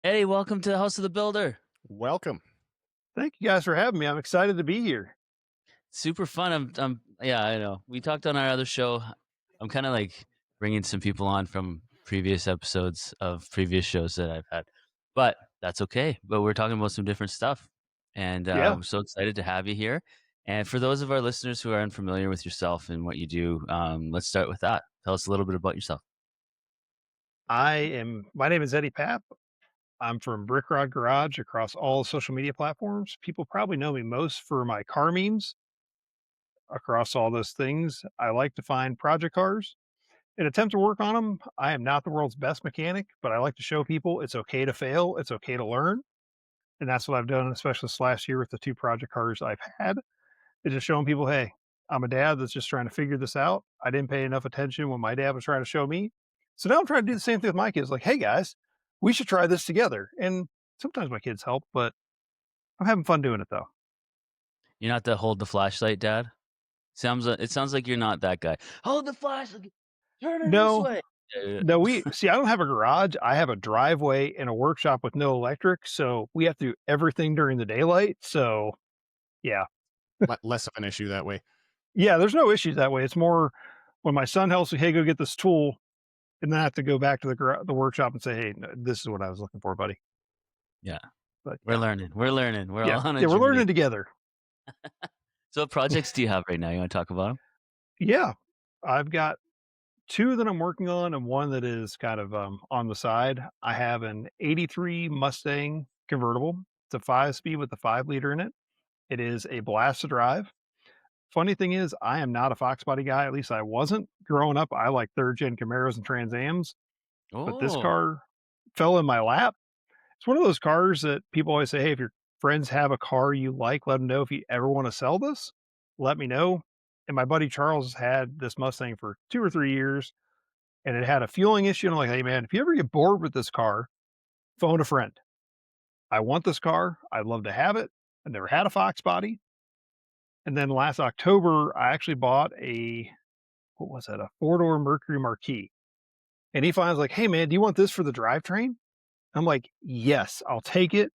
Hey, welcome to the House of the Builder. Welcome. Thank you guys for having me. I'm excited to be here. Super fun. Yeah, I know. We talked on our other show. I'm kind of like bringing some people on from previous episodes of previous shows that I've had, but that's okay. But we're talking about some different stuff, and Yeah, I'm so excited to have you here. And for those of our listeners who are unfamiliar with yourself and what you do, let's start with that. Tell us a little bit about yourself. my name is Eddie Papp. I'm from Brick Rod Garage across all social media platforms. People probably know me most for my car memes across all those things. I like to find project cars and attempt to work on them. I am not the world's best mechanic, but I like to show people it's okay to fail, it's okay to learn. And that's what I've done, especially this last year with the two project cars I've had. It's just showing people, hey, I'm a dad that's just trying to figure this out. I didn't pay enough attention when my dad was trying to show me. So now I'm trying to do the same thing with my kids. Like, hey guys, we should try this together. And sometimes my kids help, but I'm having fun doing it though. You're not the hold the flashlight dad. It sounds like you're not that guy. Hold the flashlight. Turn it this No, way. Yeah. no, we see, I don't have a garage. I have a driveway and a workshop with no electric. So we have to do everything during the daylight. So yeah. Less of an issue that way. Yeah, there's no issues that way. It's more when my son helps me, hey, go get this tool. And then I have to go back to the workshop and say, hey, no, this is what I was looking for, buddy. Yeah. But We're learning. We're learning. We're yeah, all on a yeah, we're journey. learning together. So what projects do you have right now? You wanna talk about them? Yeah, I've got 2 that I'm working on and 1 that is kind of, on the side. I have an '83 Mustang convertible. It's a 5-speed with a 5-liter in it. It is a blast to drive. Funny thing is, I am not a Fox body guy, at least I wasn't. Growing up, I like 3rd gen Camaros and Trans Ams, but this Oh, car fell in my lap. It's one of those cars that people always say, "Hey, if your friends have a car you like, let them know if you ever wanna sell this, let me know." And my buddy Charles had this Mustang for 2 or 3 years, and it had a fueling issue, and I'm like, "Hey, man, if you ever get bored with this car, phone a friend. I want this car. I'd love to have it. I never had a Fox body." And then last October, I actually bought a what was that? A four-door Mercury Marquis, and he finds like, "Hey, man, do you want this for the drivetrain?" I'm like, "Yes, I'll take it."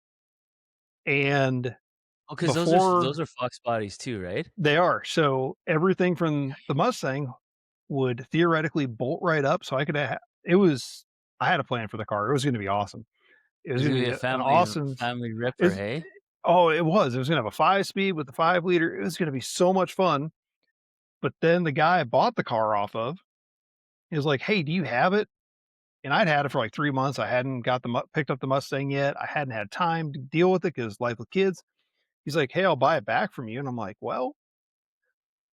And oh, because those before are Fox bodies too, right? they are. So everything from the Mustang would theoretically bolt right up. So I could have, it was, I had a plan for the car. It was going to be awesome. It was It's going gonna to be be a an family awesome, family ripper, is hey? oh, it was. It was going to have a 5-speed with the 5-liter. It was going to be so much fun. But then the guy I bought the car off of is like, hey, do you have it? And I'd had it for like 3 months. I hadn't got picked up the Mustang yet. I hadn't had time to deal with it because life with kids. He's like, hey, I'll buy it back from you. And I'm like, well,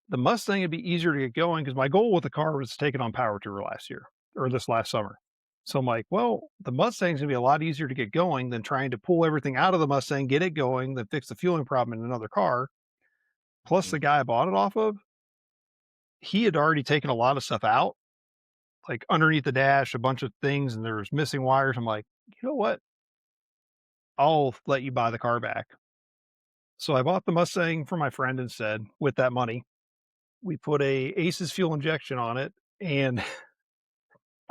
the Mustang would be easier to get going because my goal with the car was to take it on power tour last year or this last summer. So I'm like, well, the Mustang's gonna be a lot easier to get going than trying to pull everything out of the Mustang, get it going, then fix the fueling problem in another car. Plus, the Mm. guy I bought it off of, he had already taken a lot of stuff out, like underneath the dash, a bunch of things, and there was missing wires. I'm like, you know what? I'll let you buy the car back. So I bought the Mustang for my friend instead with that money. We put a Aces fuel injection on it, and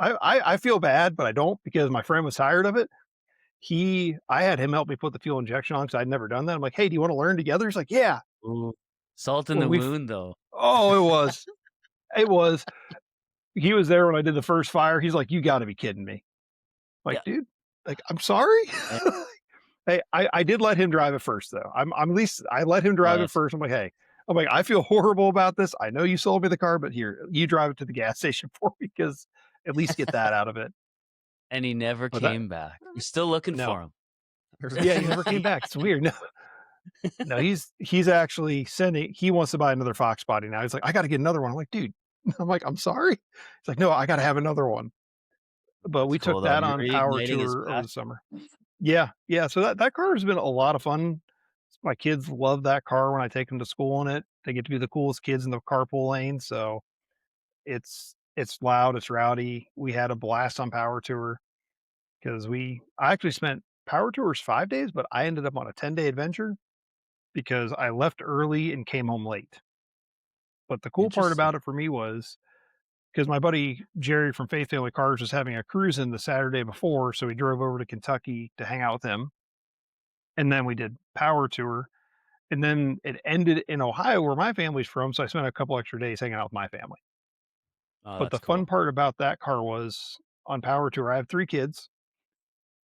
I feel bad, but I don't because my friend was tired of it. I had him help me put the fuel injection on because I'd never done that. I'm like, "Hey, do you wanna learn together?" He's like, "Yeah." Ooh, salt in When the we've wound, though. Oh, it was. He was there when I did the first fire. He's like, "You gotta be kidding me." Like, Yeah, "Dude, like, I'm sorry." eh Hey, I did let him drive it first though. I'm at least I let him oh, drive it that's first. I'm like, "Hey," I'm like, "I feel horrible about this. I know you sold me the car, but here, you drive it to the gas station for me because at least get that out of it." and he never But that came back. You're still looking no. for him. Yeah, he never came back. It's weird. No, no, he's actually sending he wants to buy another Fox body now. He's like, "I gotta get another one." I'm like, "Dude." I'm like, "I'm sorry." He's like, "No, I gotta have another one." But That's we cool, took though. that You're on power reigniting his tour over the passion. summer. Yeah, yeah, so that car has been a lot of fun. My kids love that car when I take them to school in it. They get to be the coolest kids in the carpool lane, so it's loud, it's rowdy. We had a blast on power tour because I actually spent power tours 5 days, but I ended up on a 10-day adventure because I left early and came home late. But the cool part Interesting. about it for me was because my buddy Jerry from Faith Family Cars was having a cruise in the Saturday before, so we drove over to Kentucky to hang out with him, and then we did power tour, and then it ended in Ohio where my family's from, so I spent a couple extra days hanging out with my family. Oh, But the that's fun cool. part about that car was on power tour, I have 3 kids.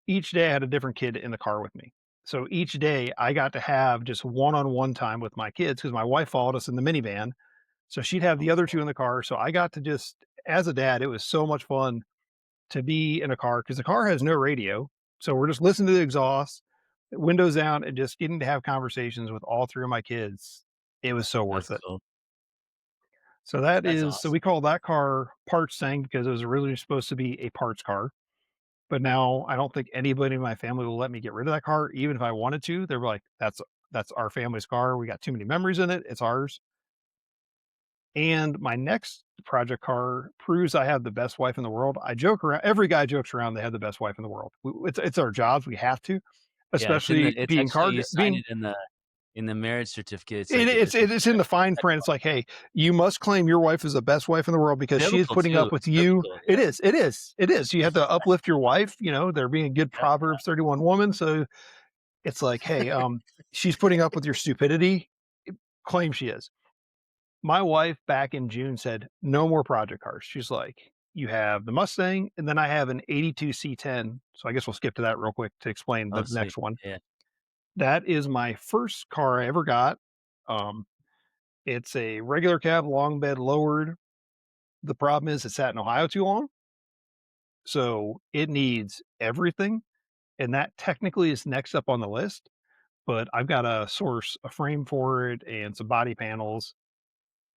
Each day I had a different kid in the car with me. So each day I got to have just one-on-one time with my kids because my wife followed us in the minivan. So she'd have Oh, the other 2 cool. in the car. So I got to just, as a dad, it was so much fun to be in a car because the car has no radio. So we're just listening to the exhaust, windows down, and just getting to have conversations with all 3 of my kids. It was so That's worth it. cool. So that That's is, so awesome. we call that car Parts Thing because it was originally supposed to be a parts car. But now I don't think anybody in my family will let me get rid of that car, even if I wanted to. They're like, that's our family's car. We got too many memories in it. It's ours." And my next project car proves I have the best wife in the world. I joke around. Every guy jokes around they have the best wife in the world. It's our jobs. We have to, Yeah, it's in the especially it's being actually car you sign being. it in the marriage certificate. It's It, like it's it's a it's in the fine print. It's like, hey, you must claim your wife is the best wife in the world because she is biblical putting too. up with It's you. biblical, It yeah. is. It is. It is. You have to uplift your wife. You know, they're being a good Yeah. Proverbs 31 woman. So it's like, "Hey, she's putting up with your stupidity, claim she is." My wife back in June said, "No more project cars." She's like, "You have the Mustang, and then I have an '82 C10." So I guess we'll skip to that real quick to explain Oh, the sweet. next one. Yeah. That is my first car I ever got. Um, it's a regular cab, long bed, lowered. The problem is it sat in Ohio too long, so it needs everything, and that technically is next up on the list, but I've gotta source a frame for it and some body panels,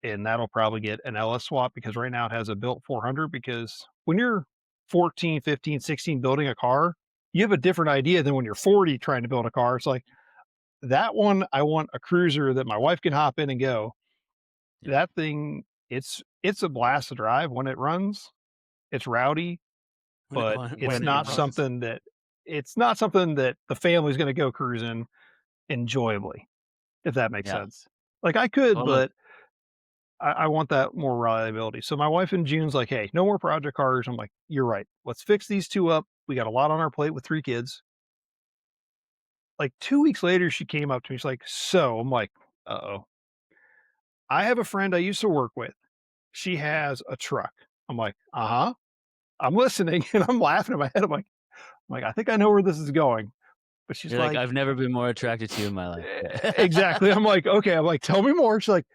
and that'll probably get an LS swap because right now it has a built 400 because when you're 14, 15, 16 building a car, you have a different idea than when you're 40 trying to build a car. It's like that one, I want a cruiser that my wife can hop in and go. Yeah. That thing, it's a blast to drive when it runs. It's rowdy, When it but when it's when it not runs. something that it's not something that the family's going to go cruising enjoyably, if that makes Yeah, sense. Like I could, totally. but I want that more reliability. So my wife in June's like, "Hey, no more project cars." I'm like, "You're right. Let's fix these 2 up. We got a lot on our plate with 3 kids." Like 2 weeks later, she came up to me. She's like, "So," I'm like, "Uh-oh. I have a friend I used to work with. She has a truck." I'm like, "Uh-huh." I'm listening and I'm laughing in my head. I'm like, "I think I know where this is going." But she's You're like, like, "I've never been more attracted to you in my life." Yeah. Exactly. I'm like, "Okay." I'm like, "Tell me more." She's like,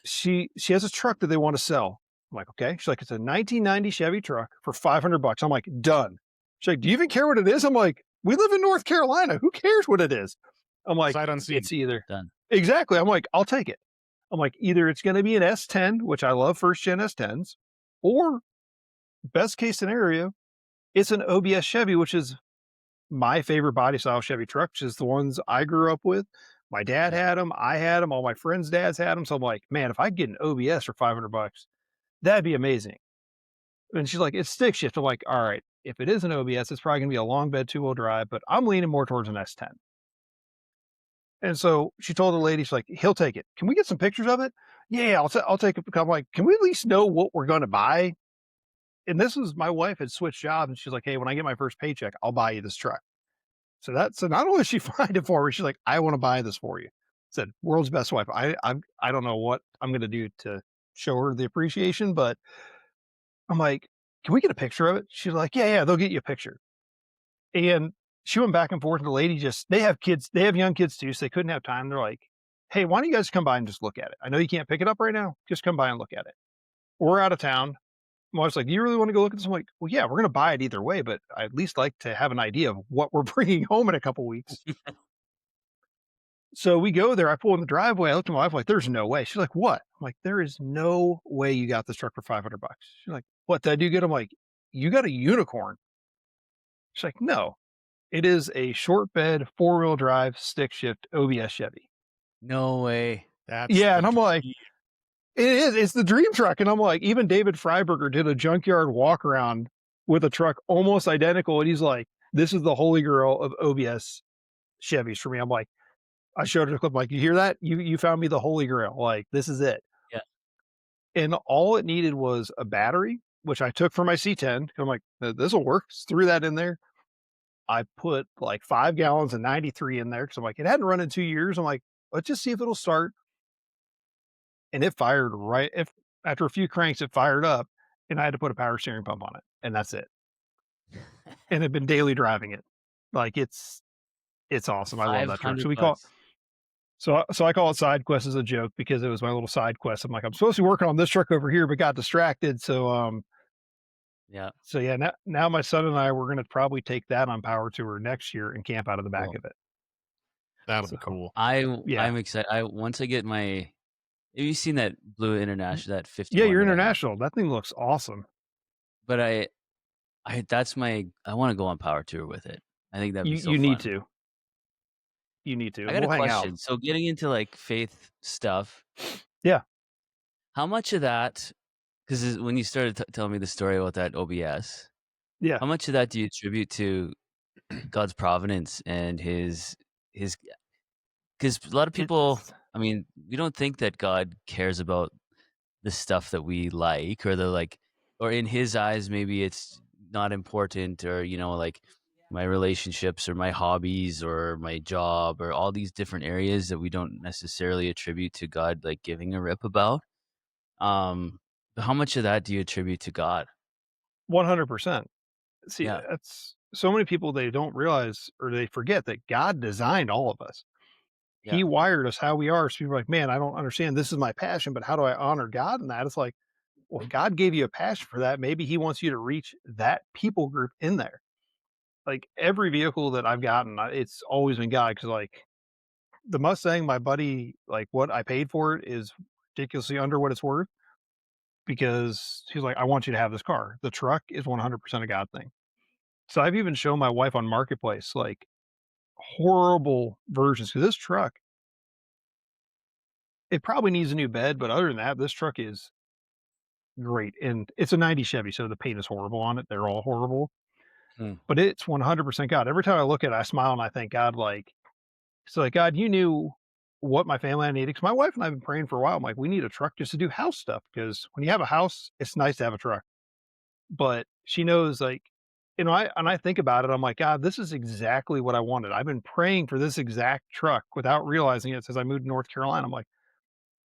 she has a truck that they want to sell. I'm like, "Okay." She's like, "It's a 1990 Chevy truck for $500." I'm like, "Done." She's like, "Do you even care what it is?" I'm like, "We live in North Carolina. Who cares what it is?" I'm like, Sight unseen. "It's either." Done. Exactly. I'm like, "I'll take it." I'm like, "Either it's going to be an S10, which I love first gen S10s, or best case scenario, it's an OBS Chevy, which is my favorite body style Chevy truck, which is the ones I grew up with. My dad Yeah. had them. I had them. All my friends' dads had them. So I'm like, man, if I could get an OBS for $500, that'd be amazing." And she's like, "It's stick shift." I'm like, "All right, if it is an OBS, it's probably going to be a long bed 2-wheel drive, but I'm leaning more towards an S10." And so she told the lady, she's like, "He'll take it. Can we get some pictures of it?" "Yeah, I'll take it." I'm like, "Can we at least know what we're going to buy?" And this was my wife had switched jobs, and she's like, "Hey, when I get my first paycheck, I'll buy you this truck." So not only did she find it for me, she's like, "I want to buy this for you." Said, "World's best wife." I don't know what I'm going to do to show her the appreciation, but I'm like, "Can we get a picture of it?" She's like, "Yeah, yeah, they'll get you a picture." And she went back and forth, and the lady just they have kids, they have young kids too, so they couldn't have time. They're like, "Hey, why don't you guys come by and just look at it? I know you can't pick it up right now. Just come by and look at it. We're out of town." My wife's like, "Do you really want to go look at this?" I'm like, "Well, yeah, we're going to buy it either way, but I at least like to have an idea of what we're bringing home in a couple weeks." So we go there. I pull in the driveway. I look at my wife like, "There's no way." She's like, "What?" I'm like, "There is no way you got this truck for $500." She's like, "What did I do good?" I'm like, "You got a unicorn." She's like, "No, it is a short bed 4-wheel drive stick shift OBS Chevy." No way. That's Yeah, the and I'm like, dream. "It is. It's the dream truck." And I'm like, even David Freiberger did a junkyard walk around with a truck almost identical, and he's like, "This is the holy grail of OBS Chevys for me." I'm like, I showed her a clip, like, "You hear that? You found me the holy grail. Like, this is it." Yeah. and all it needed was a battery, which I took from my C10. I'm like, this will work. Just threw that in there. I put like 5 gallons of 93 in there because I'm like, it hadn't run in 2 years. I'm like, let's just see if it'll start. And it fired right. If after a few cranks, it fired up, and I had to put a power steering pump on it, and that's it. And I've been daily driving it. Like it's awesome. I love that truck. So we call $500. so I call it side quest as a joke because it was my little side quest. I'm like, I'm supposed to be working on this truck over here, but got distracted. Yeah. So yeah, now my son and I we're gonna probably take that on power tour next year and camp out of the back Cool. of it. That'll be So cool. yeah. I'm excited. Once I get my. Have you seen that Blue International, that 51? Yeah, you're that I have? international. That thing looks awesome. But I want to go on power tour with it. I think that'd be so You need fun. to. You need to. I got a We'll hang out. question. So getting into like faith stuff, Yeah. how much of that? Because when you started telling me the story about that OBS, Yeah. how much of that do you attribute to God's providence and his? Because a lot of people, It's I mean, we don't think that God cares about the stuff that we like, or or in his eyes, maybe it's not important, or like my relationships or my hobbies or my job or all these different areas that we don't necessarily attribute to God, like giving a rip about. But how much of that do you attribute to God? 100%. See, Yeah. that's so many people they don't realize or they forget that God designed all of us. Yeah. He wired us how we are. So people are like, man, I don't understand. This is my passion, but how do I honor God in that? It's like, well, if God gave you a passion for that, maybe he wants you to reach that people group in there. Like every vehicle that I've gotten, it's always been God. Cause like the Mustang, my buddy, like what I paid for it is ridiculously under what it's worth because he's like, I want you to have this car. The truck is 100% a God thing. So I've even shown my wife on Marketplace, like horrible versions. Cause this truck, it probably needs a new bed, but other than that, this truck is great. And it's a 90 Chevy, so the paint is horrible on it. They're all horrible, Hmm. but it's 100% God. Every time I look at it, I smile and I thank God, like, so like, God, you knew what my family needed. Cause my wife and I have been praying for a while. I'm like, we need a truck just to do house stuff. Cause when you have a house, it's nice to have a truck, but she knows like, I think about it, I'm like, God, this is exactly what I wanted. I've been praying for this exact truck without realizing it since I moved to North Carolina. I'm like,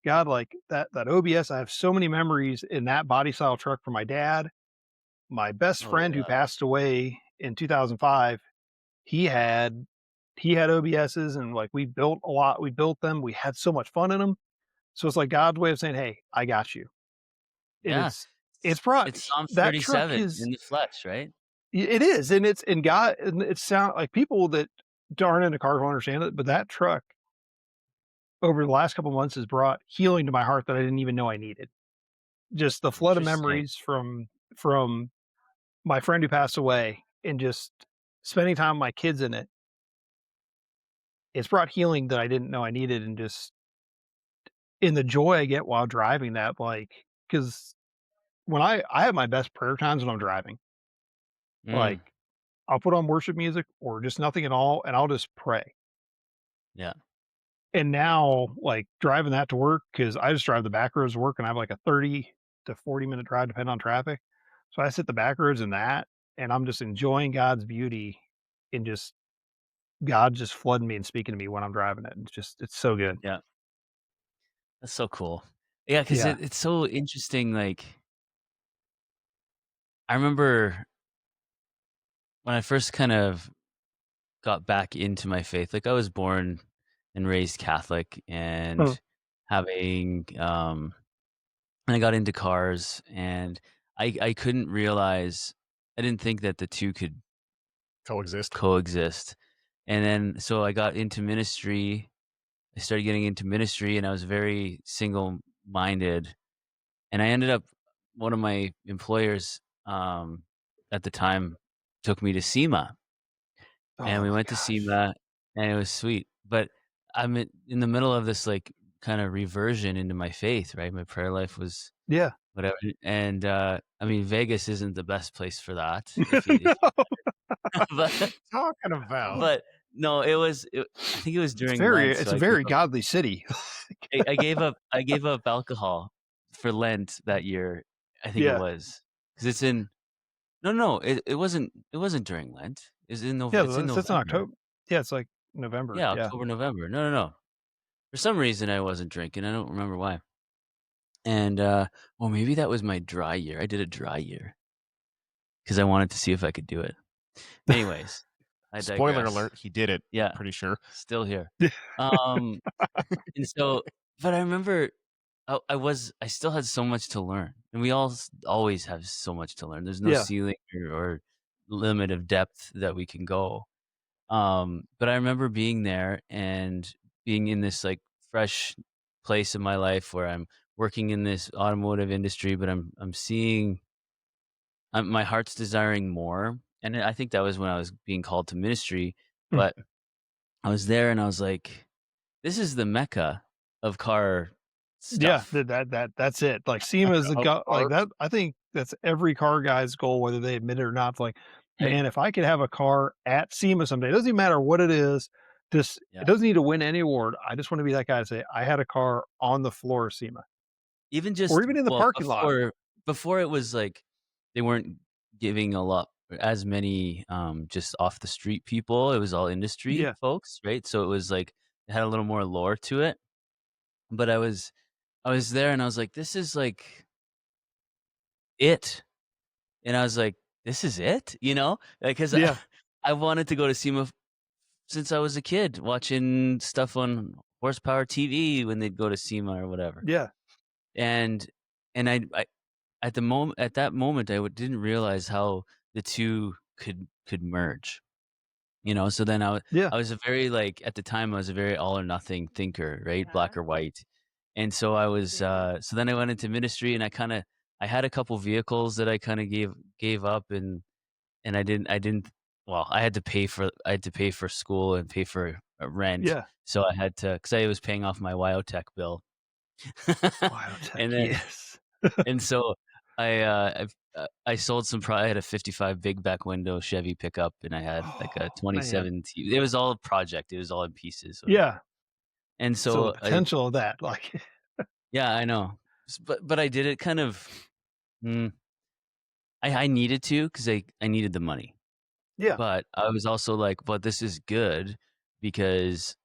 God, like that OBS, I have so many memories in that body style truck from my dad. My best Oh friend who yeah. passed away in 2005, he had OBSs and like we built a lot. We built them. We had so much fun in them. So it's like God's way of saying, "Hey, I got you." And Yeah. it's brought It's Psalm that truck 37 is in the flesh, right? it is, and it's in God, and it sound like people that aren't into cars will understand it, but that truck over the last couple months has brought healing to my heart that I didn't even know I needed. Just the flood of Interesting. memories from my friend who passed away and just spending time with my kids in it. It's brought healing that I didn't know I needed, and just in the joy I get while driving that, like, because when I have my best prayer times when I'm driving. Like, Mm, I'll put on worship music or just nothing at all, and I'll just pray. yeah. And now, like, driving that to work, because I just drive the back roads to work, and I have, like, a 30 to 40-minute drive depending on traffic. So I sit the back roads in that, and I'm just enjoying God's beauty and just God just flooding me and speaking to me when I'm driving it. It's so good. Yeah. That's so cool. Yeah, because Yeah. it's so interesting. Like, I remember when I first kind of got back into my faith, like I was born and raised Catholic, and Oh, having and I got into cars, and I couldn't realize, I didn't think that the two could Coexist. coexist. And then so I got into ministry. I started getting into ministry, and I was very single minded, and I ended up, one of my employers at the time took me to SEMA, and oh we my went to gosh. SEMA, and it was sweet. But I'm in the middle of this like kind of reversion into my faith, right? My prayer life was Yeah. whatever, and I mean, Vegas isn't the best place for that. If No. but Talking about. but no, I think it was during Lent, It's so a very godly city. I gave up alcohol for Lent that year. I think it Yeah. was because it's in. No, it wasn't. It wasn't during Lent. It's in Yeah, It's in it's in November. October. Yeah, it's like November. Yeah, Yeah. October, November. No. For some reason, I wasn't drinking. I don't remember why. And well, maybe that was my dry year. I did a dry year because I wanted to see if I could do it. Anyways, I Spoiler digress. alert, he did it. Yeah, Pretty sure. still here. Um, and so, but I remember I still had so much to learn, and we all always have so much to learn. There's no Yeah. ceiling or limit of depth that we can go. But I remember being there and being in this like fresh place in my life where I'm working in this automotive industry, but I'm seeing my heart's desiring more, and I think that was when I was being called to ministry. Mm. But I was there, and I was like, "This is the mecca of car Yeah, stuff." that's it. Like SEMA is the Of go like art. that. I think that's every car guy's goal, whether they admit it or not. Like, Right? man, if I could have a car at SEMA someday, it doesn't even matter what it is. Just Yeah. it doesn't need to win any award. I just want to be that guy to say I had a car on the floor of SEMA, Even or just even in the well, parking lot. before it was like they weren't giving a lot as many just off the street people. It was all industry Yeah, folks, right? So it was like it had a little more lore to it. But I was there and I was like, this is like it. And I was like, this is it, you know? Because yeah, I wanted to go to SEMA since I was a kid, watching stuff on Horsepower TV when they'd go to SEMA or whatever. yeah, And I at that moment didn't realize how the two could merge. You know, so then yeah, I was a very like at the time I was a very all or nothing thinker, right? Black or white. And so I was so then I went into ministry and I had a couple vehicles that I kind of gave up and I didn't well, I had to pay for school and pay for rent. yeah. So I had to cuz I was paying off my Wyotech bill. Biotech, and then yes. and so I sold I had a 55 big back window Chevy pickup and I had like a Oh man, 27 it was all a project. It was all in pieces. yeah. And So the so potential of that, like, yeah, I know. But I did it kind of mm, I needed to cuz I needed the money. yeah, But I was also like, but this is good because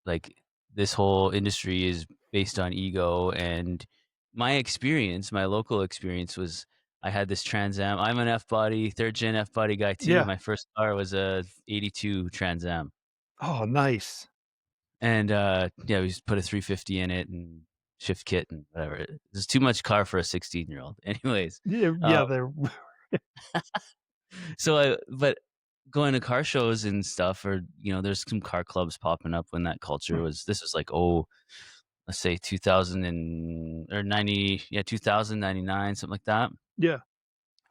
like this whole industry is based on ego and my experience, my local experience was I had this Trans Am. I'm an F body, third gen F body guy too. yeah. My first car was a 82 Trans Am. Oh, nice. And yeah, we just put a 350 in it and shift kit and whatever. There's too much car for a 16-year-old. Anyways, Yeah, uh, yeah. They're but going to car shows and stuff, or there's some car clubs popping up when that culture was. This was like let's say 2000 or 90, yeah, 2099, something like that. yeah,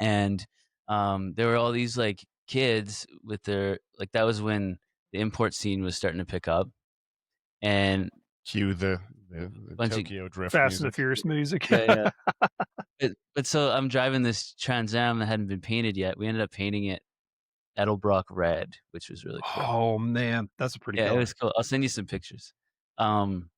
And there were all these like kids with their like that was when the import scene was starting to pick up, and Cue the bunch of Tokyo Drift Fast and the music. Furious music. yeah. But so I'm driving this Trans Am that hadn't been painted yet. We ended up painting it Edelbrock red, which was really cool. Oh man, that's a pretty Yeah, it color. was cool. I'll send you some pictures. Um,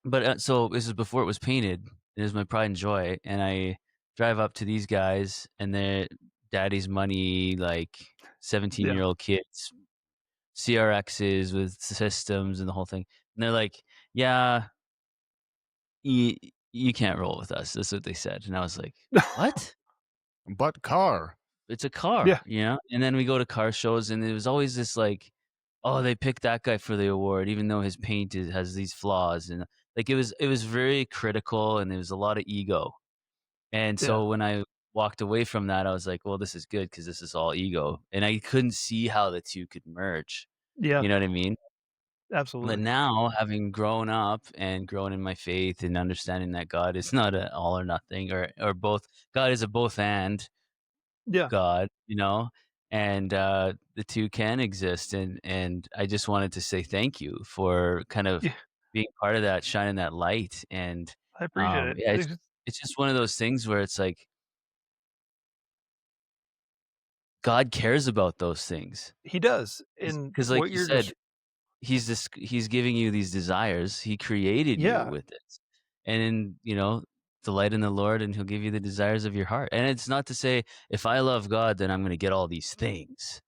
but so this is before it was painted. It was my pride and joy, and I drive up to these guys, and they're daddy's money, like Yeah, 17-year-old kids, CRXs with systems and the whole thing. And they're like, "Yeah, you can't roll with us." That's what they said, and I was like, "What?" But car. It's a car, yeah, And then we go to car shows, and it was always this like, oh, they picked that guy for the award, even though his paint has these flaws, and like it was very critical, and there was a lot of ego. And yeah, so when I walked away from that, I was like, well, this is good because this is all ego, and I couldn't see how the two could merge. yeah. You know what I mean? But Absolutely. now, having grown up and grown in my faith and understanding that God is not an all or nothing, or both, God is a both and Yeah, God, and the two can exist. And I just wanted to say thank you for kind of yeah. being part of that, shining that light. And I appreciate it. yeah, it's just one of those things where it's like God cares about those things He does, and because, like what you you're said, just he's giving you these desires. He created you yeah, with it, and delight in the Lord, and He'll give you the desires of your heart. And it's not to say if I love God, then I'm going to get all these things,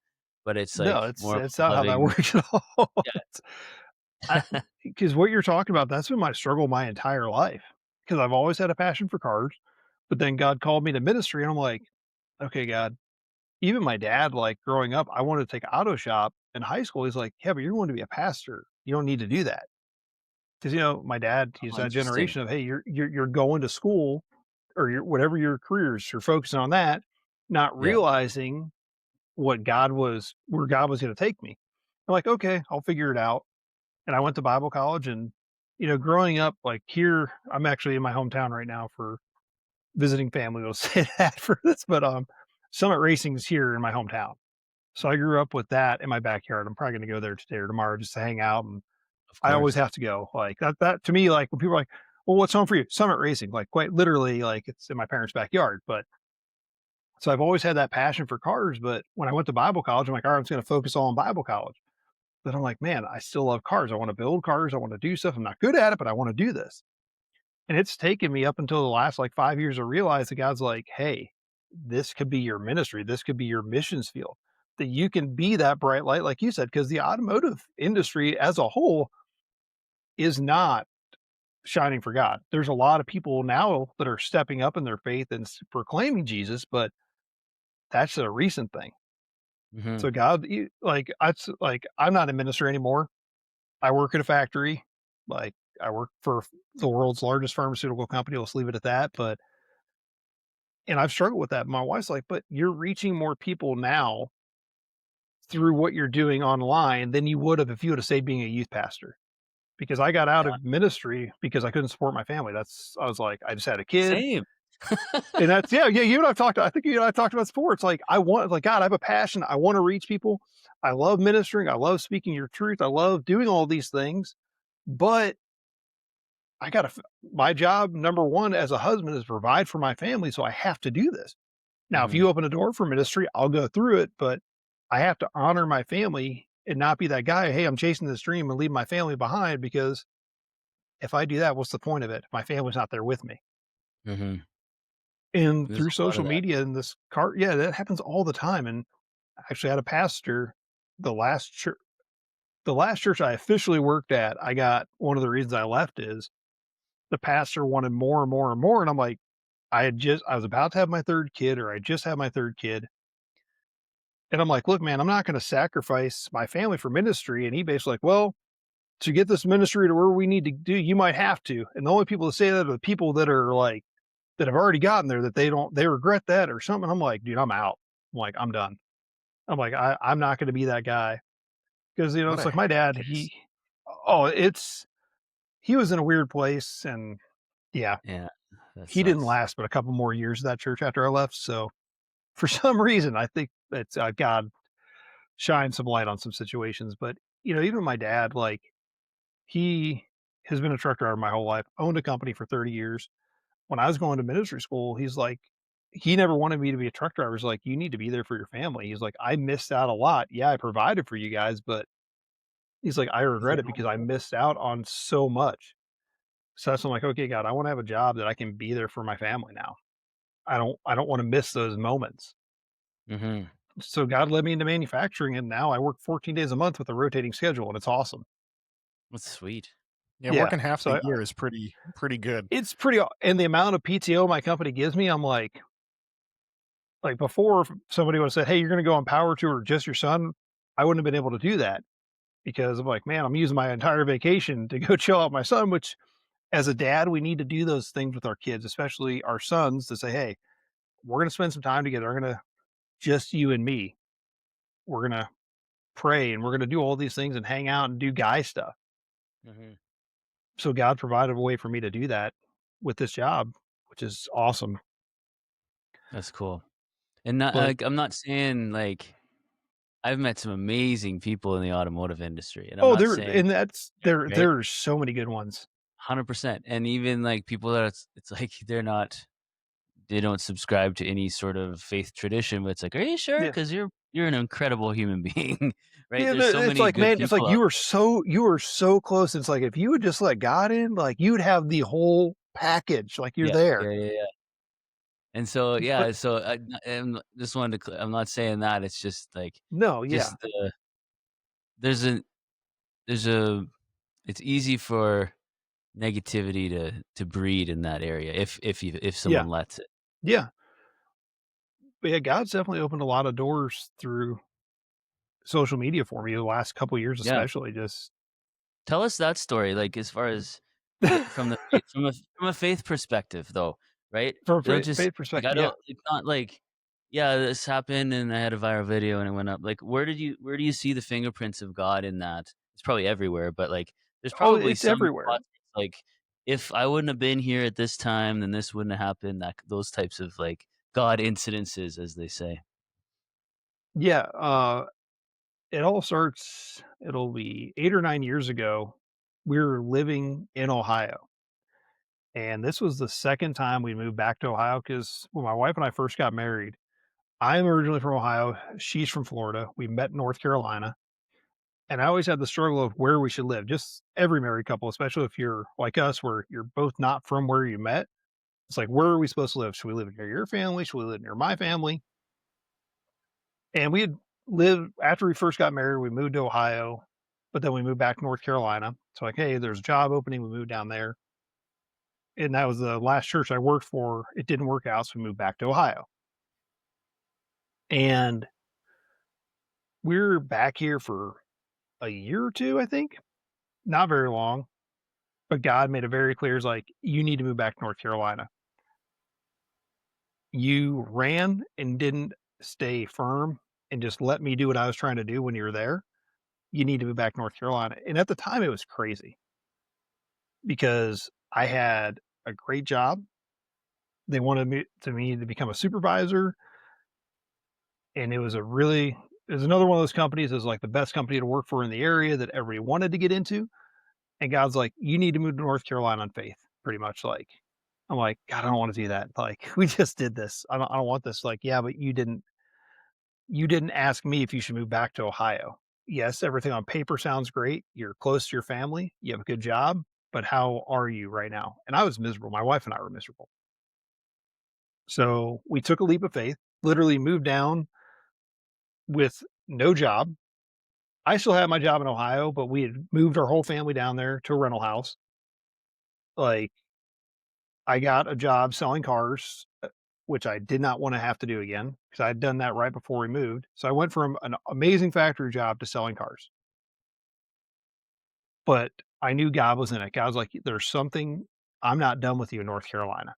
but it's No, like more it's not how that loving. works at all. Yeah. Because what you're talking about, that's been my struggle my entire life. Because I've always had a passion for cars, but then God called me to ministry, and I'm like, okay, God. Even my dad, like growing up, I wanted to take auto shop in high school. He's like, yeah, but you're going to be a pastor. You don't need to do that. Because my dad, he's Oh, that interesting. generation of, hey, you're going to school or whatever your careers, you're focusing on that, not Yeah. realizing where God was going to take me. I'm like, okay, I'll figure it out. And I went to Bible college, and growing up like here, I'm actually in my hometown right now for visiting family. We'll say that for this, but Summit Racing is here in my hometown. So I grew up with that in my backyard. I'm probably gonna go there today or tomorrow just to hang out, and Of I always course. have to go. Like that to me, like when people are like, "Well, what's home for you?" Summit Racing, like quite literally, like it's in my parents' backyard. But so I've always had that passion for cars. But when I went to Bible college, I'm like, all right, I'm just gonna focus all on Bible college. But I'm like, man, I still love cars. I want to build cars. I want to do stuff. I'm not good at it, but I want to do this. And it's taken me up until the last like 5 years to realize that God's like, hey, this could be your ministry. This could be your missions field. That you can be that bright light, like you said, because the automotive industry as a whole is not shining for God. There's a lot of people now that are stepping up in their faith and proclaiming Jesus, but that's a recent thing. Hmm. So God, I'm not a minister anymore. I work at a factory. Like I work for the world's largest pharmaceutical company. Let's leave it at that. And I've struggled with that. My wife's like, "But you're reaching more people now through what you're doing online than you would have if you would have stayed being a youth pastor." Because I got out of ministry because I couldn't support my family. I was like, I just had a kid. Same. And that's, yeah, yeah. I think you and I talked about sports. Like, God, I have a passion. I want to reach people. I love ministering. I love speaking your truth. I love doing all these things. But I got to, my job, number one, as a husband is provide for my family. So I have to do this. Now, if Hmm. you open a door for ministry, I'll go through it, but I have to honor my family and not be that guy. Hey, I'm chasing this dream and leave my family behind, because if I do that, what's the point of it? My family's not there with me. Hmm. And There's through a lot social of that. media and this car, yeah, that happens all the time. And I actually had a pastor, the last church, I officially worked at, I got one of the reasons I left is the pastor wanted more and more and more. And I'm like, I was about to have my third kid, or I just had my third kid. And I'm like, look, man, I'm not going to sacrifice my family for ministry. And he basically like, well, to get this ministry to where we need to do, you might have to. And the only people that say that are the people that are like, that have already gotten there, that they regret that or something. I'm like, dude, I'm out. I'm like, I'm done. I'm like, I'm not going to be that guy. Cause What it's a like my dad, case. oh, he was in a weird place. And yeah, Yeah, that he didn't sucks. last but a couple more years of that church after I left. So for some reason, I think it's God shine some light on some situations. But even my dad, like he has been a truck driver my whole life, owned a company for 30 years. When I was going to ministry school, he's like, he never wanted me to be a truck driver. He's like, you need to be there for your family. He's like, I missed out a lot. Yeah, I provided for you guys, but he's like, I regret it because I missed out on so much. So that's, I'm like, okay, God, I want to have a job that I can be there for my family now. I don't want to miss those moments. Hmm. So God led me into manufacturing, and now I work 14 days a month with a rotating schedule, and it's awesome. That's sweet. Yeah, Yeah. working half So the year is pretty good. it's pretty, and the amount of PTO my company gives me, I'm like before, if somebody would have said, "Hey, you're going to go on power tour, just your son," I wouldn't have been able to do that because I'm like, man, I'm using my entire vacation to go chill out with my son. Which, as a dad, we need to do those things with our kids, especially our sons, to say, "Hey, we're going to spend some time together. We're going to just you and me. We're going to pray, and we're going to do all these things and hang out and do guy stuff." Hmm. So God provided a way for me to do that with this job, which is awesome. That's cool. And not But like I'm not saying like I've met some amazing people in the automotive industry, and I'm oh, not saying right. there's so many good ones. 100%. And even like people that it's like they don't subscribe to any sort of faith tradition, but it's like, are you sure? Yeah. Because you're an incredible human being, right? Yeah, There's so it's many like, good man, it's like people out you were so close. It's like if you would just let God in, like you would have the whole package, like you're Yeah, there. yeah, yeah, yeah. And so, But yeah, so and just wanted to I'm not saying that, it's just, like, no, yeah, just the there's a there's a it's easy for negativity to breed in that area if yeah, someone lets it. yeah. But yeah, God's definitely opened a lot of doors through social media for me the last couple years, Yeah. especially. Just Tell us that story, like, as far as from the from a faith perspective, though, right? from Don't just faith like, I perspective, yeah. don't it's not like, "Yeah, this happened, and I had a viral video, and it went up." Like, where do you see the fingerprints of God in that? It's probably everywhere, but, like, there's Oh, probably it's some everywhere. spots, like, "If I wouldn't have been here at this time, then this wouldn't have happened," those types of, like, God incidences, as they say. Yeah, it all starts it'll be 8 or 9 years ago. We were living in Ohio, and this was the second time we moved back to Ohio. Because when my wife and I first got married, I'm originally from Ohio, she's from Florida. We met in North Carolina, and I always had the struggle of where we should live. Just every married couple, especially if you're like us, where you're both not from where you met. It's like, where are we supposed to live? Should we live near your family? Should we live near my family? And we had lived after we first got married, we moved to Ohio, but then we moved back to North Carolina. So like, hey, there's a job opening. We moved down there. And that was the last church I worked for. It didn't work out, so we moved back to Ohio. And we're back here for a year or two, I think. Not very long. But God made it very clear, it's like, you need to move back to North Carolina. You ran and didn't stay firm and just let me do what I was trying to do when you were there. You need to move back to North Carolina. And at the time it was crazy because I had a great job. They wanted me to become a supervisor. And it was another one of those companies. It was like the best company to work for in the area that everybody wanted to get into. And God's like, you need to move to North Carolina on faith, pretty much. Like, I'm like, God, I don't want to do that. Like, we just did this. I don't want this. Like, yeah, but you didn't ask me if you should move back to Ohio. Yes, everything on paper sounds great. You're close to your family. You have a good job, but how are you right now? And I was miserable. My wife and I were miserable. So we took a leap of faith, literally moved down with no job. I still had my job in Ohio, but we had moved our whole family down there to a rental house. Like, I got a job selling cars, which I did not want to have to do again because I had done that right before we moved. So I went from an amazing factory job to selling cars. But I knew God was in it. God was like, there's something, I'm not done with you in North Carolina.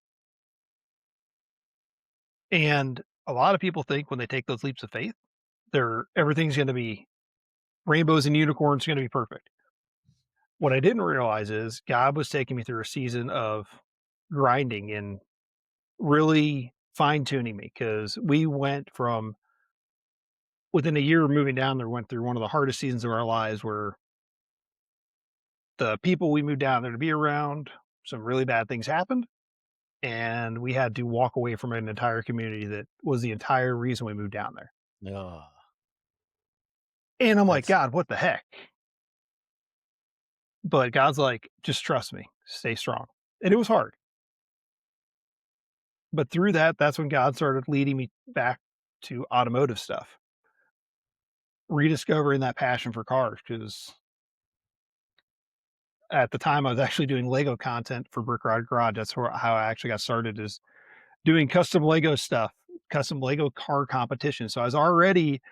And a lot of people think when they take those leaps of faith, everything's going to be rainbows and unicorns, going to be perfect. What I didn't realize is God was taking me through a season of grinding and really fine tuning me because we went from within a year of moving down there, went through one of the hardest seasons of our lives where the people we moved down there to be around, some really bad things happened. And we had to walk away from an entire community that was the entire reason we moved down there. Oh, And I'm like, that's God, what the heck? But God's like, just trust me, stay strong. And it was hard. But through that, that's when God started leading me back to automotive stuff, rediscovering that passion for cars. Because at the time, I was actually doing Lego content for Brick Rod Garage. That's how I actually got started, is doing custom Lego stuff, custom Lego car competition. So I was already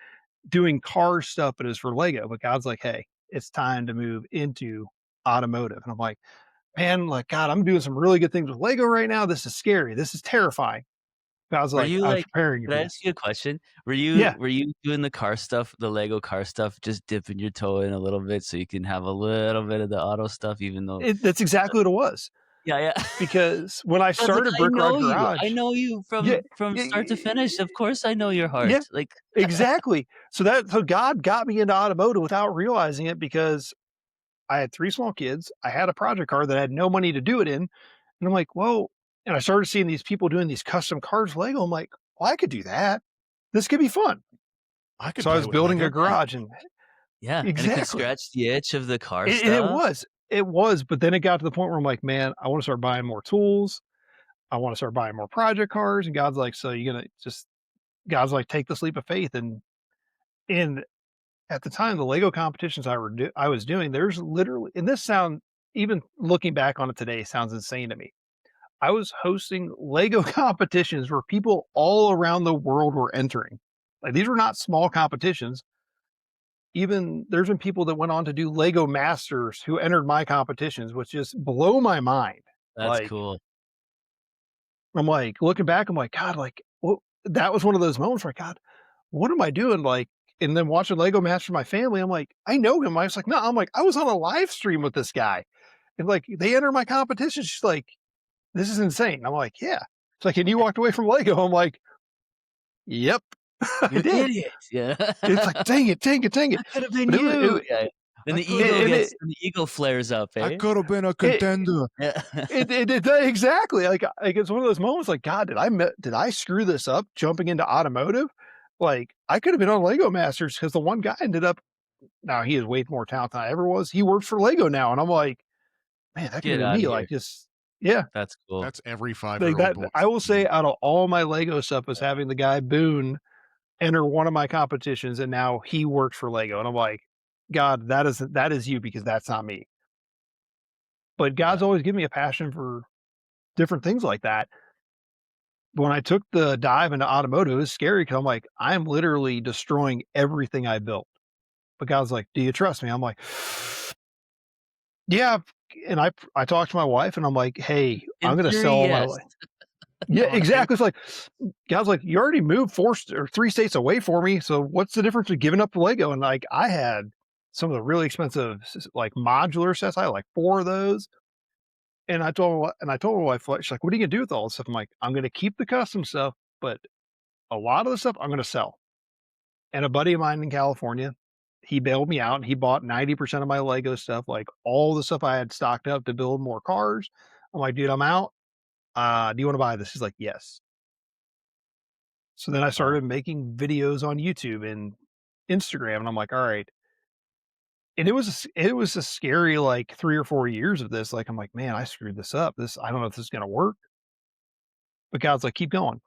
doing car stuff, but it's for Lego. But God's like, hey, it's time to move into automotive. And I'm like, man, like, God, I'm doing some really good things with Lego right now. This is scary. This is terrifying. God's Were like, you I was like preparing you could for I this. ask you a question? Yeah, Were you doing the car stuff, the Lego car stuff, just dipping your toe in a little bit so you can have a little bit of the auto stuff even though that's exactly what it was. yeah, yeah. Because when I I was like, started "I Brick Rod know you. I Garage, know you yeah, from yeah, start to finish. Of course I know your yeah, heart." Like, exactly. So God got me into automotive without realizing it because I had 3 small kids. I had a project car that I had no money to do it in. And I'm like, well, and I started seeing these people doing these custom cars with Lego. I'm like, well, I could do that. This could be fun. I could So I play was with building a Lego. yeah. garage and Yeah, and it could exactly. scratch the itch of the car And it stuff. was. it was, but then it got to the point where I'm like, man, I want to start buying more tools. I want to start buying more project cars. And God's like, so you're gonna just God's like, take this leap of faith. And at the time, the Lego competitions I was doing, there's literally, and this sound even looking back on it today sounds insane to me. I was hosting Lego competitions where people all around the world were entering. Like these were not small competitions. Even there's been people that went on to do Lego Masters who entered my competitions, which just blow my mind. That's Like cool. I'm like looking back, I'm like, God, like well, that was one of those moments where God, what am I doing? Like, and then watching Lego Masters with my family, I'm like, I know him. I was like, no, I'm like, I was on a live stream with this guy. And like they enter my competition. She's like, this is insane. I'm like, yeah. It's like, and you walked away from Lego. I'm like, yep, I You did. idiot. Yeah. It's like, dang it, dang it, dang it. That could have been But it, you. Yeah. Then I the coulda- ego and gets, it, then the ego flares up, I eh? could have been a it, contender. Yeah. exactly like it's one of those moments like, God, did I screw this up jumping into automotive? Like I could have been on Lego Masters because the one guy ended up, now he is way more talented than I ever was. He works for Lego now. And I'm like, man, that could have Get been out of me. here. Like just, yeah. That's cool. That's every Like 5-year-old that, boy's I will say dream. out of all my Lego stuff was having the guy Boone enter one of my competitions and now he works for Lego. And I'm like, God, that is you because that's not me. But God's always given me a passion for different things like that. When I took the dive into automotive, it was scary because I'm like, I'm literally destroying everything I built. But God's like, do you trust me? I'm like, yeah. And I talked to my wife and I'm like, hey, In I'm going to theory, sell all my yes. life. Yeah, Alright. exactly. It's like, God's like, you already moved 3 states away for me. So what's the difference with giving up the Lego? And like, I had some of the really expensive, like modular sets. I had like 4 of those. And I told my wife, like, she's like, what are you gonna do with all this stuff? I'm like, I'm going to keep the custom stuff, but a lot of the stuff I'm going to sell. And a buddy of mine in California, he bailed me out and he bought 90% of my Lego stuff, like all the stuff I had stocked up to build more cars. I'm like, dude, I'm out. Do you want to buy this? He's like, yes. So then I started making videos on YouTube and Instagram, and I'm like, all right. And it was a scary like 3 or 4 years of this. Like, I'm like, man, I screwed this up. I don't know if this is gonna work. But God's like, keep going.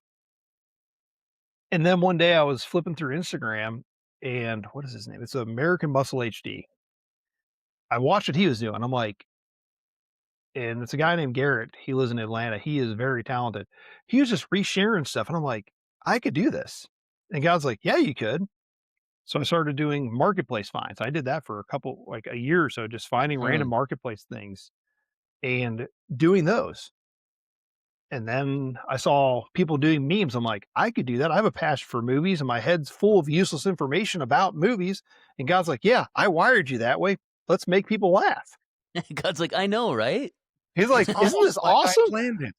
And then one day I was flipping through Instagram and what is his name? It's American Muscle HD. I watched what he was doing. I'm like, and it's a guy named Garrett. He lives in Atlanta. He is very talented. He was just resharing stuff. And I'm like, I could do this. And God's like, yeah, you could. So I started doing marketplace finds. I did that for like a year or so, just finding random marketplace things and doing those. And then I saw people doing memes. I'm like, I could do that. I have a passion for movies and my head's full of useless information about movies. And God's like, yeah, I wired you that way. Let's make people laugh. God's like, I know, right? He's like, It's isn't this almost like I awesome? planned it.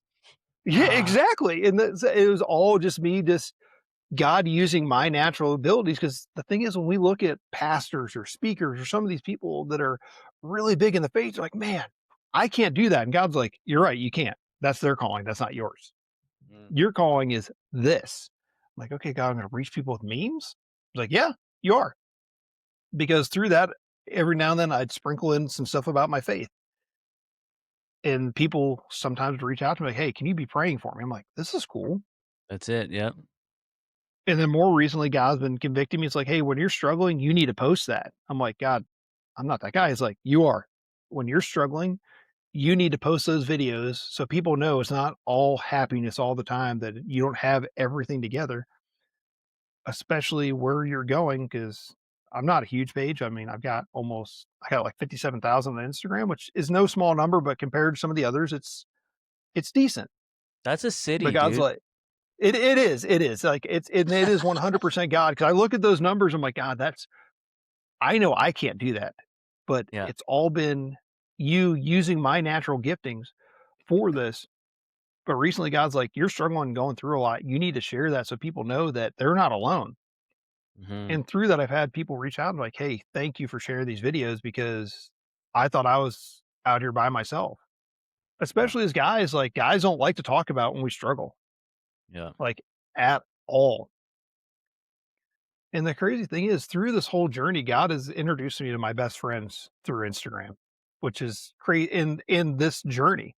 Yeah, Ah. exactly. And it was all just me, just God using my natural abilities. Because the thing is, when we look at pastors or speakers or some of these people that are really big in the faith, they're like, man, I can't do that. And God's like, you're right, you can't. That's their calling. That's not yours. Your calling is this. I'm like, okay, God, I'm going to reach people with memes. He's like, yeah, you are. Because through that, every now and then I'd sprinkle in some stuff about my faith. And people sometimes would reach out to me like, hey, can you be praying for me? I'm like, this is cool. That's it. Yep. And then more recently, God's been convicting me. It's like, hey, when you're struggling, you need to post that. I'm like, God, I'm not that guy. He's like, you are. When you're struggling, you need to post those videos so people know it's not all happiness all the time, that you don't have everything together, especially where you're going. Cause I'm not a huge page. I mean, I got like 57,000 on Instagram, which is no small number, but compared to some of the others, it's decent. That's a city, But God's dude. like, it is like, it is 100% God. Cause I look at those numbers. I'm like, God, I know I can't do that, but Yeah. it's all been you using my natural giftings for this. But recently, God's like, you're struggling and going through a lot. You need to share that so people know that they're not alone. Mhm. And through that, I've had people reach out and like, hey, thank you for sharing these videos because I thought I was out here by myself. Especially as guys, like guys don't like to talk about when we struggle, Yeah. like at all. And the crazy thing is, through this whole journey, God has introduced me to my best friends through Instagram. which is great in this journey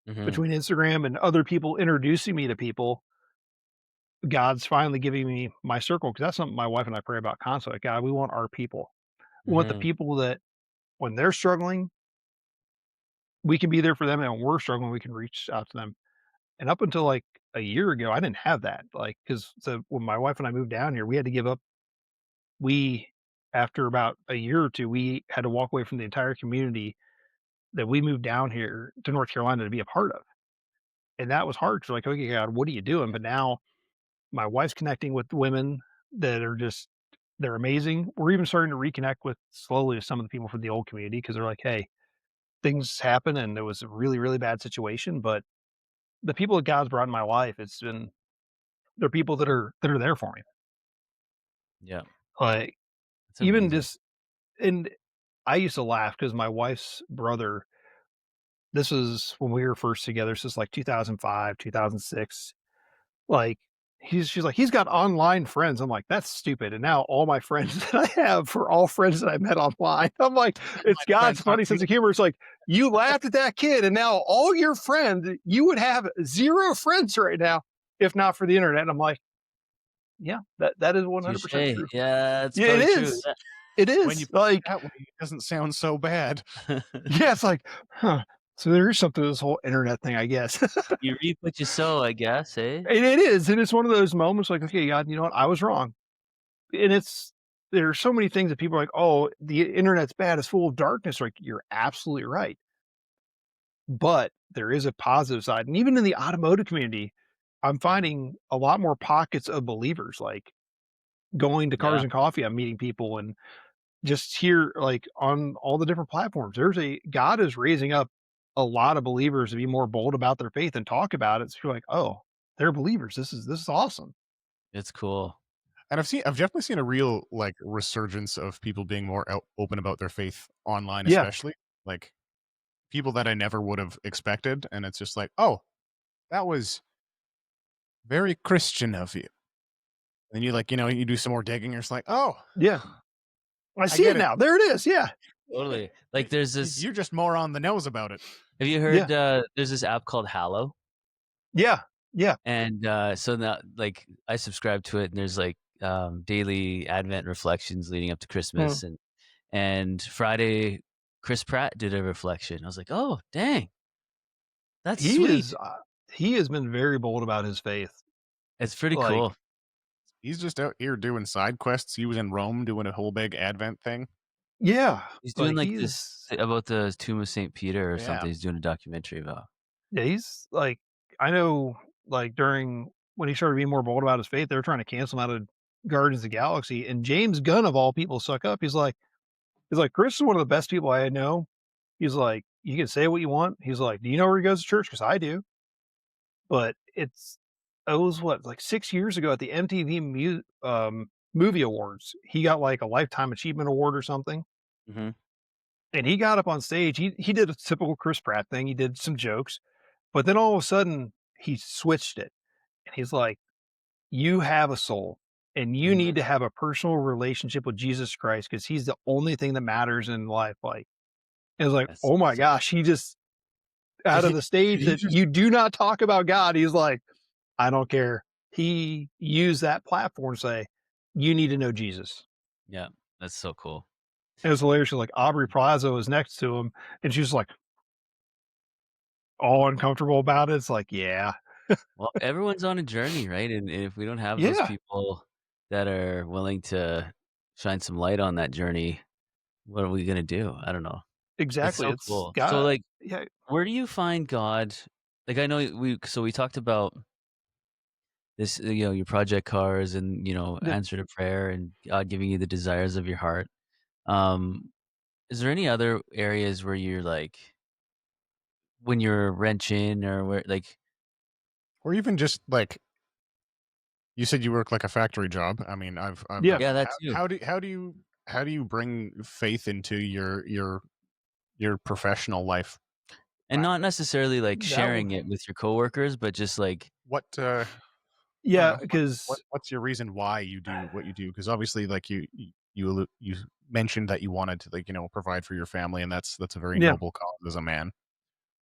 Mhm. between Instagram and other people introducing me to people. God's finally giving me my circle because that's something my wife and I pray about constantly. Like, God, we want our people. We want the Mhm. people that when they're struggling, we can be there for them, and when we're struggling, we can reach out to them. And up until like a year ago, I didn't have that. Like, because so when my wife and I moved down here, we had to give up. We After about a year or two, we had to walk away from the entire community that we moved down here to North Carolina to be a part of. And that was hard. So like, okay, God, what are you doing? But now my wife's connecting with women that are just they're amazing. We're even starting to reconnect with slowly some of the people from the old community because they're like, hey, things happen and it was a really, really bad situation. But the people that God's brought in my life, they're people that are there for me. Yeah. Like It's even amazing. just and I used to laugh because my wife's brother, this was when we were first together. This is like 2005, 2006. Like, she's like, "He's got online friends." I'm like, "That's stupid." And now all my friends that I have are all friends that I met online. I'm like, it's Online God's friends on funny sense of humor. It's like, you laughed at that kid, and now all your friends, you would have 0 friends right now if not for the internet. And I'm like, yeah, that is 100% Touche. true. Yeah, that's Yeah, it probably true. is. It when you is. put it Like, that way, it doesn't sound so bad. Yeah. yeah, it's like, huh. So there is something to this whole internet thing, I guess. You reap what you sow, I guess, eh? And it is, and it's one of those moments like, okay, God, you know what? I was wrong. And there are so many things that people are like, "Oh, the internet's bad, it's full of darkness." Like, you're absolutely right. But there is a positive side. And even in the automotive community, I'm finding a lot more pockets of believers, like going to Cars Yeah. and Coffee, I'm meeting people and just here, like on all the different platforms. God is raising up a lot of believers to be more bold about their faith and talk about it. So you're like, oh, they're believers. This is awesome. It's cool. And I've definitely seen a real like resurgence of people being more open about their faith online, Yeah. especially like people that I never would have expected. And it's just like, oh, that was very Christian of you. And you like, you do some more digging. You're just like, oh, Yeah. I I see get it it. now. There it is. Yeah. Totally. Like there's this You're just more on the nose about it. have you Yeah. heard there's this app called Hallow? Yeah. Yeah. And so now like I subscribe to it and there's like daily Advent reflections leading up to Mm. Christmas and Friday Chris Pratt did a reflection. I was like, "Oh, dang. That's He sweet." is, he has been very bold about his faith. It's pretty Like, cool. He's just out here doing side quests. He was in Rome doing a whole big Advent thing. yeah, He's doing like like this about the tomb of St. Peter or Yeah. something. He's doing a documentary about. yeah, he's like, I know, like during when he started being more bold about his faith, they were trying to cancel him out of Guardians of the Galaxy, and James Gunn of all people suck up. He's like, Chris is one of the best people I know. He's like, you can say what you want. He's like, do you know where he goes to church? Because I do. But it was what, like 6 years ago at the MTV Movie Awards. He got like a lifetime achievement award or something. Mhm. And he got up on stage. He did a typical Chris Pratt thing. He did some jokes, but then all of a sudden he switched it. And he's like, "You have a soul, and you Mhm. need to have a personal relationship with Jesus Christ because He's the only thing that matters in life." Like, it was like, That's oh my so gosh, he just out of the Did stage he that just you do not talk about God. He's like, I don't care. He used that platform to say, "You need to know Jesus." yeah, that's so cool. It was hilarious. Like Aubrey Plaza was next to him, and she was like all uncomfortable about it. It's like, yeah, Well, everyone's on a journey, right? And if we don't have those yeah, people that are willing to shine some light on that journey, what are we gonna do? I don't know. That's exactly. so It's cool. So, God. like, Yeah, where do you find God? Like, I know we talked about this, your project cars and the, answer to prayer and God giving you the desires of your heart. Um, is there any other areas where you're like when you're wrenching or where like or even just like you said you work like a factory job. I mean, I've yeah. done yeah, that. that too. How do you bring faith into your professional life? And I- not necessarily like That one. sharing it with your coworkers, but just like What I don't Yeah, know. because What's your reason why you do what you do? Because obviously, like you you mentioned that you wanted to, like, provide for your family, and that's a very Yeah. noble cause as a man.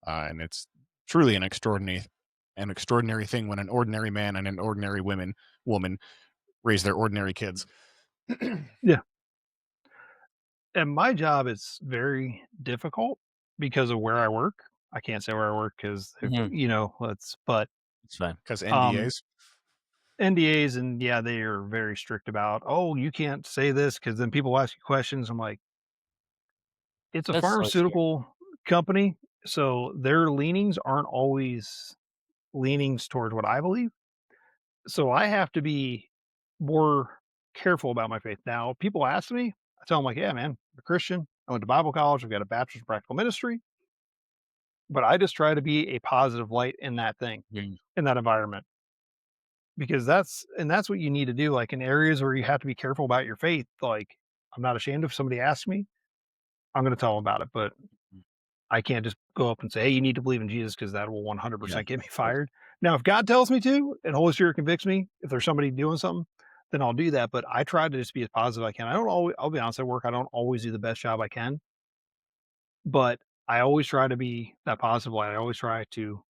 And it's truly an extraordinary thing when an ordinary man and an ordinary woman raise their ordinary kids. Yeah. And my job is very difficult because of where I work. I can't say where I work because, Mhm. but It's fine. Because um, NDAs. NDAs, and yeah, they are very strict about, oh, you can't say this because then people ask you questions. I'm like, it's a That's so true. pharmaceutical company, so their leanings aren't always leanings towards what I believe. So I have to be more careful about my faith. Now, people ask me, I tell them like, yeah, man, I'm a Christian. I went to Bible college. I've got a bachelor's of practical ministry, but I just try to be a positive light in that thing, Mhm. in that environment, because that's what you need to do. Like in areas where you have to be careful about your faith. Like I'm not ashamed if somebody asks me, I'm going to tell them about it, but I can't just go up and say, hey, you need to believe in Jesus because that will Yeah, 100% get me of course. fired. Now, if God tells me to and Holy Spirit convicts me, if there's somebody doing something, then I'll do that. But I try to just be as positive as I can. I don't always, I'll be honest, at work, I don't always do the best job I can, but I always try to be that positive light. I always try to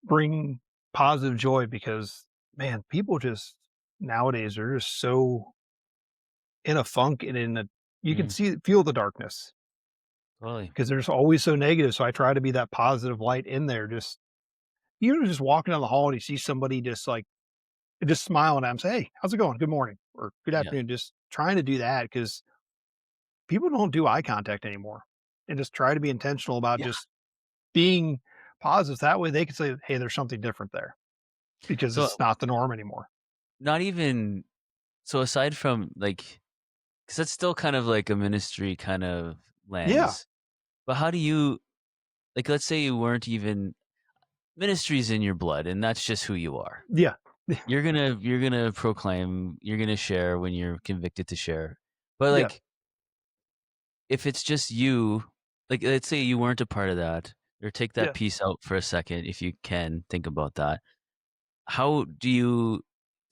bring positive joy because, man, people just nowadays are just so in a funk and you can Mhm. feel the darkness Totally. because they're just always so negative. So I try to be that positive light in there, just walking down the hall and you see somebody just smiling at them, say, "Hey, how's it going? Good morning," or "Good Yeah. afternoon." Just trying to do that because people don't do eye contact anymore, and just try to be intentional about Yeah. just being positive. That way, they can say, "Hey, there's something different there," because So it's not the norm anymore. not even so aside from like, because that's still kind of like a ministry kind of Yeah, lens. But how do you like? Let's say you weren't even ministry's in your blood, and that's just who you are. yeah, You're gonna proclaim. You're gonna share when you're convicted to share. But yeah, like, if it's just you, like let's say you weren't a part of that, or take that yeah. piece out for a second, if you can think about that. How do you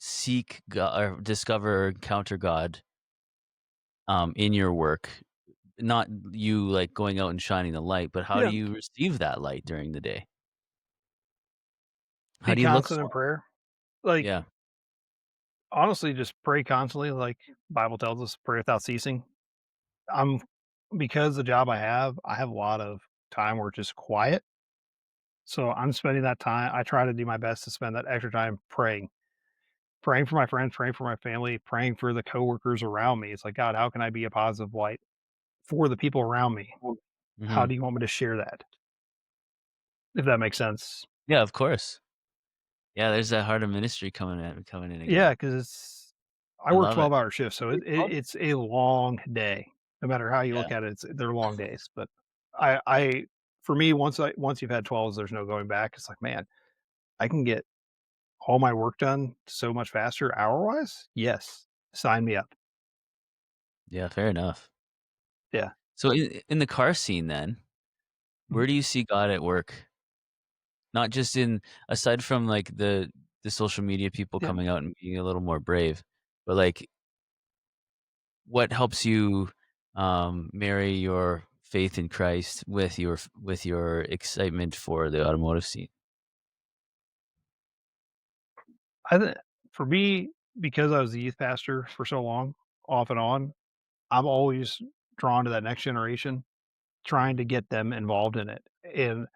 seek God or discover or encounter God in your work? Not you like going out and shining the light, but how do Yeah. you receive that light during the day? How Be do you look constant for in it? prayer. Like, Yeah. honestly, just pray constantly. Like Bible tells us, pray without ceasing. I'm because the job I have a lot of time where it's just quiet. So I'm spending that time. I try to do my best to spend that extra time praying for my friends, praying for my family, praying for the coworkers around me. It's like, God, how can I be a positive light for the people around me? How Hmm. do you want me to share that? If that makes sense. Yeah, of course. Yeah, there's that heart of ministry coming in Yeah, again. because I I work love it. 12-hour shifts, so it's a long day. No matter how you Yeah. look at it, they're long days. But I for me, once you've had 12s, there's no going back. It's like, man, I can get all my work done so much faster hour wise. Yes, sign me up. Yeah, fair enough. Yeah. So in the car scene then, Mhm. where do you see God at work? Not just in aside from like the social media people Yeah. coming out and being a little more brave, but like what helps you marry your faith in Christ with your excitement for the automotive scene? I think for me, because I was the youth pastor for so long, off and on, I'm always drawn to that next generation, trying to get them involved in it. And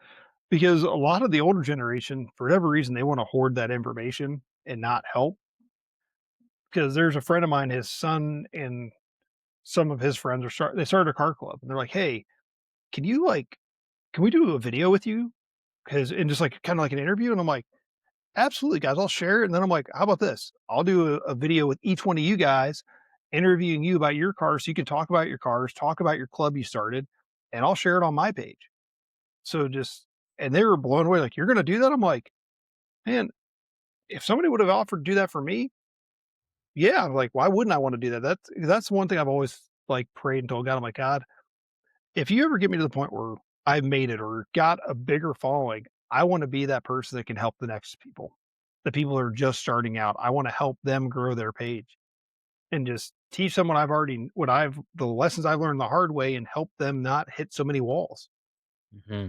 because a lot of the older generation, for whatever reason, they want to hoard that information and not help. Because there's a friend of mine, his son and some of his friends they started a car club and they're like, hey, can you can we do a video with you? Because and just like kind of like an interview. And I'm like, absolutely, guys, I'll share it. And then I'm like, how about this? I'll do a video with each one of you guys, interviewing you about your cars so you can talk about your cars, talk about your club you started, and I'll share it on my page. So just, and they were blown away, like, you're going to do that? I'm like, man, if somebody would have offered to do that for me, yeah, I'm like, why wouldn't I want to do that? That's one thing I've always like prayed and told God. I'm like, God, if you ever get me to the point where I've made it or got a bigger following, I want to be that person that can help the next people. The people that are just starting out. I want to help them grow their page and just teach them the lessons I've learned the hard way and help them not hit so many walls. Hmm.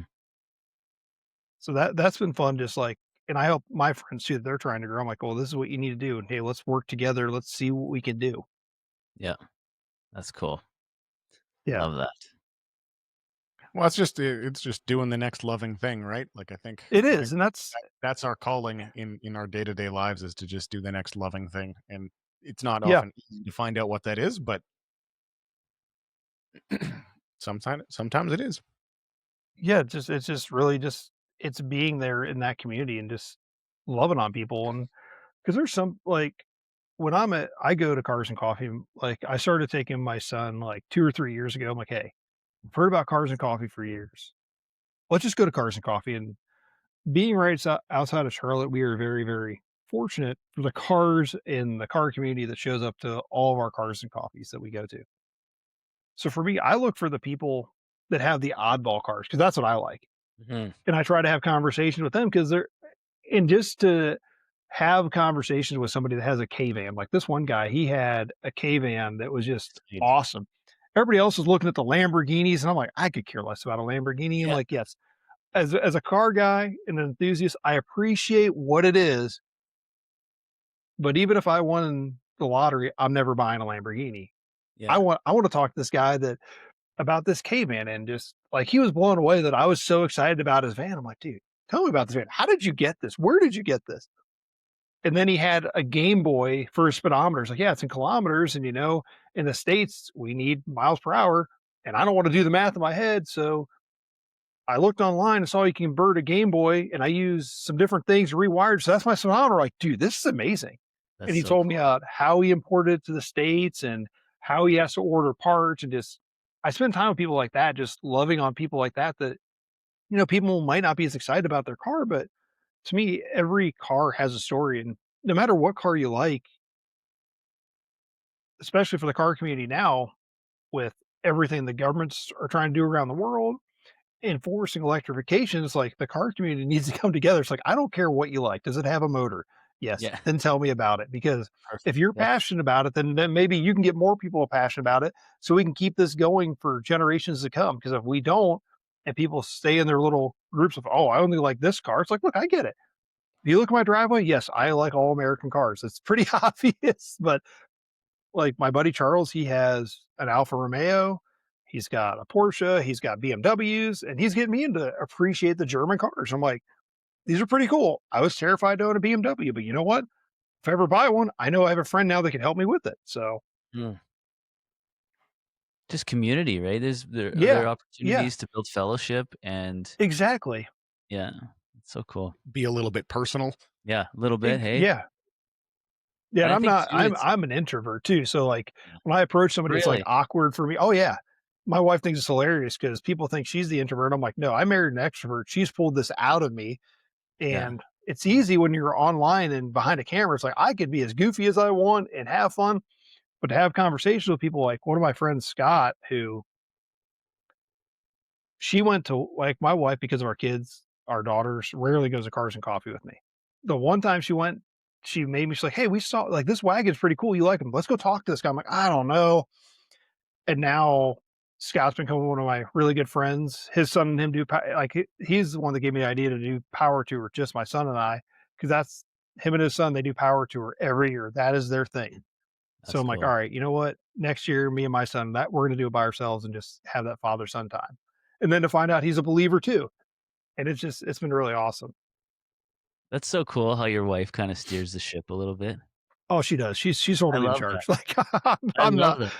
So that's been fun. Just like, and I help my friends too. They're trying to grow. I'm like, well, this is what you need to do. And hey, let's work together. Let's see what we can do. Yeah, that's cool. Yeah, Love that. Well, it's just doing the next loving thing, right? Like it I is. think And that's, that's our calling in our day-to-day lives, is to just do the next loving thing. And it's not yeah, often easy to find out what that is, but sometimes it is. yeah, it's just really just, it's being there in that community and just loving on people. And because there's some like, I go to Cars and Coffee, like I started taking my son like 2 or 3 years ago. I'm like, hey, I've heard about Cars and Coffee for years. Let's just go to Cars and Coffee. And being right outside of Charlotte, we are very, very fortunate for the cars in the car community that shows up to all of our Cars and Coffees that we go to. So for me, I look for the people that have the oddball cars because that's what I like. Hmm. And I try to have conversations with them because and just to have conversations with somebody that has a K van. Like this one guy, he had a K van that was just Sweet. awesome. Everybody else was looking at the Lamborghinis, and I'm like, I could care less about a Lamborghini. I'm Yeah. like, yes, as a car guy and an enthusiast, I appreciate what it is. But even if I won the lottery, I'm never buying a Lamborghini. Yeah. I want to talk to this guy that about this K van, and just like he was blown away that I was so excited about his van. I'm like, dude, tell me about this van. How did you get this? Where did you get this? And then he had a Game Boy for his speedometer. It's like, yeah, it's in kilometers. And, in the States, we need miles per hour. And I don't want to do the math in my head. So I looked online and saw you can convert a Game Boy, and I used some different things rewired. So that's my speedometer. Like, dude, this is amazing. And That's he so told me cool. about how he imported it to the States and how he has to order parts. And just, I spend time with people like that, just loving on people like that, people might not be as excited about their car, but to me, every car has a story. And no matter what car you like, especially for the car community now, with everything the governments are trying to do around the world, enforcing electrification, it's like the car community needs to come together. It's like, I don't care what you like. Does it have a motor? Yes. Yeah. Then tell me about it. Because if Perfect. you're Yeah. passionate about it, then maybe you can get more people passionate about it so we can keep this going for generations to come. Because if we don't, and people stay in their little groups of, oh, I only like this car, it's like, look, I get it. If you look at my driveway, yes, I like all American cars. It's pretty obvious, but like my buddy Charles, he has an Alfa Romeo, he's got a Porsche, he's got BMWs, and he's getting me into appreciate the German cars. I'm like, these are pretty cool. I was terrified to own a BMW, but you know what? If I ever buy one, I know I have a friend now that can help me with it. So Mm. Just community, right? There yeah, are yeah, opportunities to build fellowship, and exactly. yeah, it's so cool. Be a little bit personal. Yeah, a little bit. Hey, Yeah. Yeah, and and I I'm think not too, I'm it's I'm an introvert too, so, like, yeah. when I approach somebody, it's, like, Really. awkward for me. Oh, yeah. My wife thinks it's hilarious because people think she's the introvert. I'm like, "No, I married an extrovert. She's pulled this out of me." Yeah, And it's easy when you're online and behind a camera. It's like I could be as goofy as I want and have fun, but to have conversations with people like one of my friends, Scott, who she went to like my wife because of our kids, our daughters rarely goes to Cars and Coffee with me. The one time she went, she made me, she's like, hey, we saw like this wagon's pretty cool. You like him? Let's go talk to this guy. I'm like, I don't know. And now Scott's become one of my really good friends. His son and him do he's the one that gave me the idea to do Power Tour, just my son and I, because that's him and his son. They do Power Tour every year. That is their thing. So that's I'm like, all cool. right, you know what? Next year, me and my son, that we're going to do it by ourselves and just have that father son time. And then to find out he's a believer too. And it's been really awesome. That's so cool how your wife kind of steers the ship a little bit. Oh, she does. She's I totally in love that. charge. Like I I'm love not.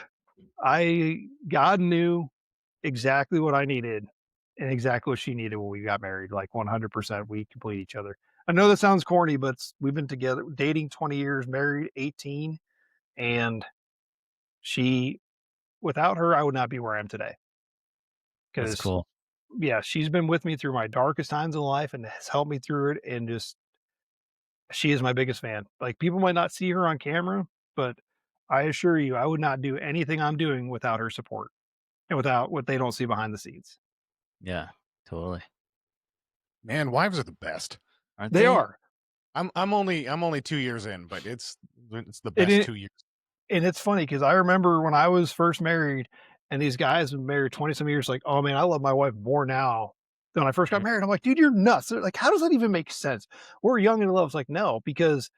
that. God knew exactly what I needed and exactly what she needed when we got married. Like 100%, we complete each other. I know that sounds corny, but we've been together dating 20 years, married 18, and she without her, I would not be where I am today. That's Because cool. yeah, she's been with me through my darkest times in life and has helped me through it. And just she is my biggest fan. Like people might not see her on camera, but I assure you, I would not do anything I'm doing without her support and without what they don't see behind the scenes. Yeah, totally. Man, wives are the best. Aren't They they? are. I'm only 2 years in, but it's the And best 2 years. and it's funny because I remember when I was first married, and these guys have been married 20 some years, like, oh man, I love my wife more now than when I first got Mhm. married. I'm like, dude, you're nuts. They're like, how does that even make sense? We're young and in love. It's like, no, because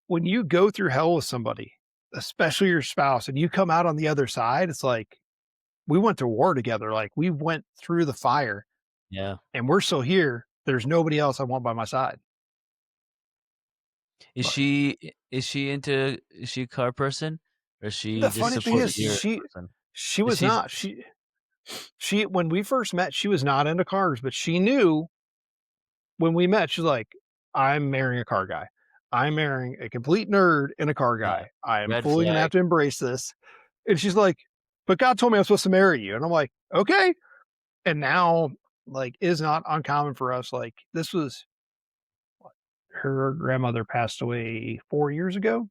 when you go through hell with somebody, especially your spouse, and you come out on the other side, it's like we went to war together. Like we went through the fire Yeah. and we're still here. There's nobody else I want by my side. Is But she a car person? Or is she the just funny thing support is your she person? she Is was not. She when we first met, she was not into cars, but she knew when we met, she's like, I'm marrying a car guy. I'm marrying a complete nerd and a car Yeah. guy. I am Red fully gonna have flag. to embrace this. And she's like, but God told me I'm supposed to marry you. And I'm like, okay. And now, like, it is not uncommon for us. Like, this was her grandmother passed away 4 years ago.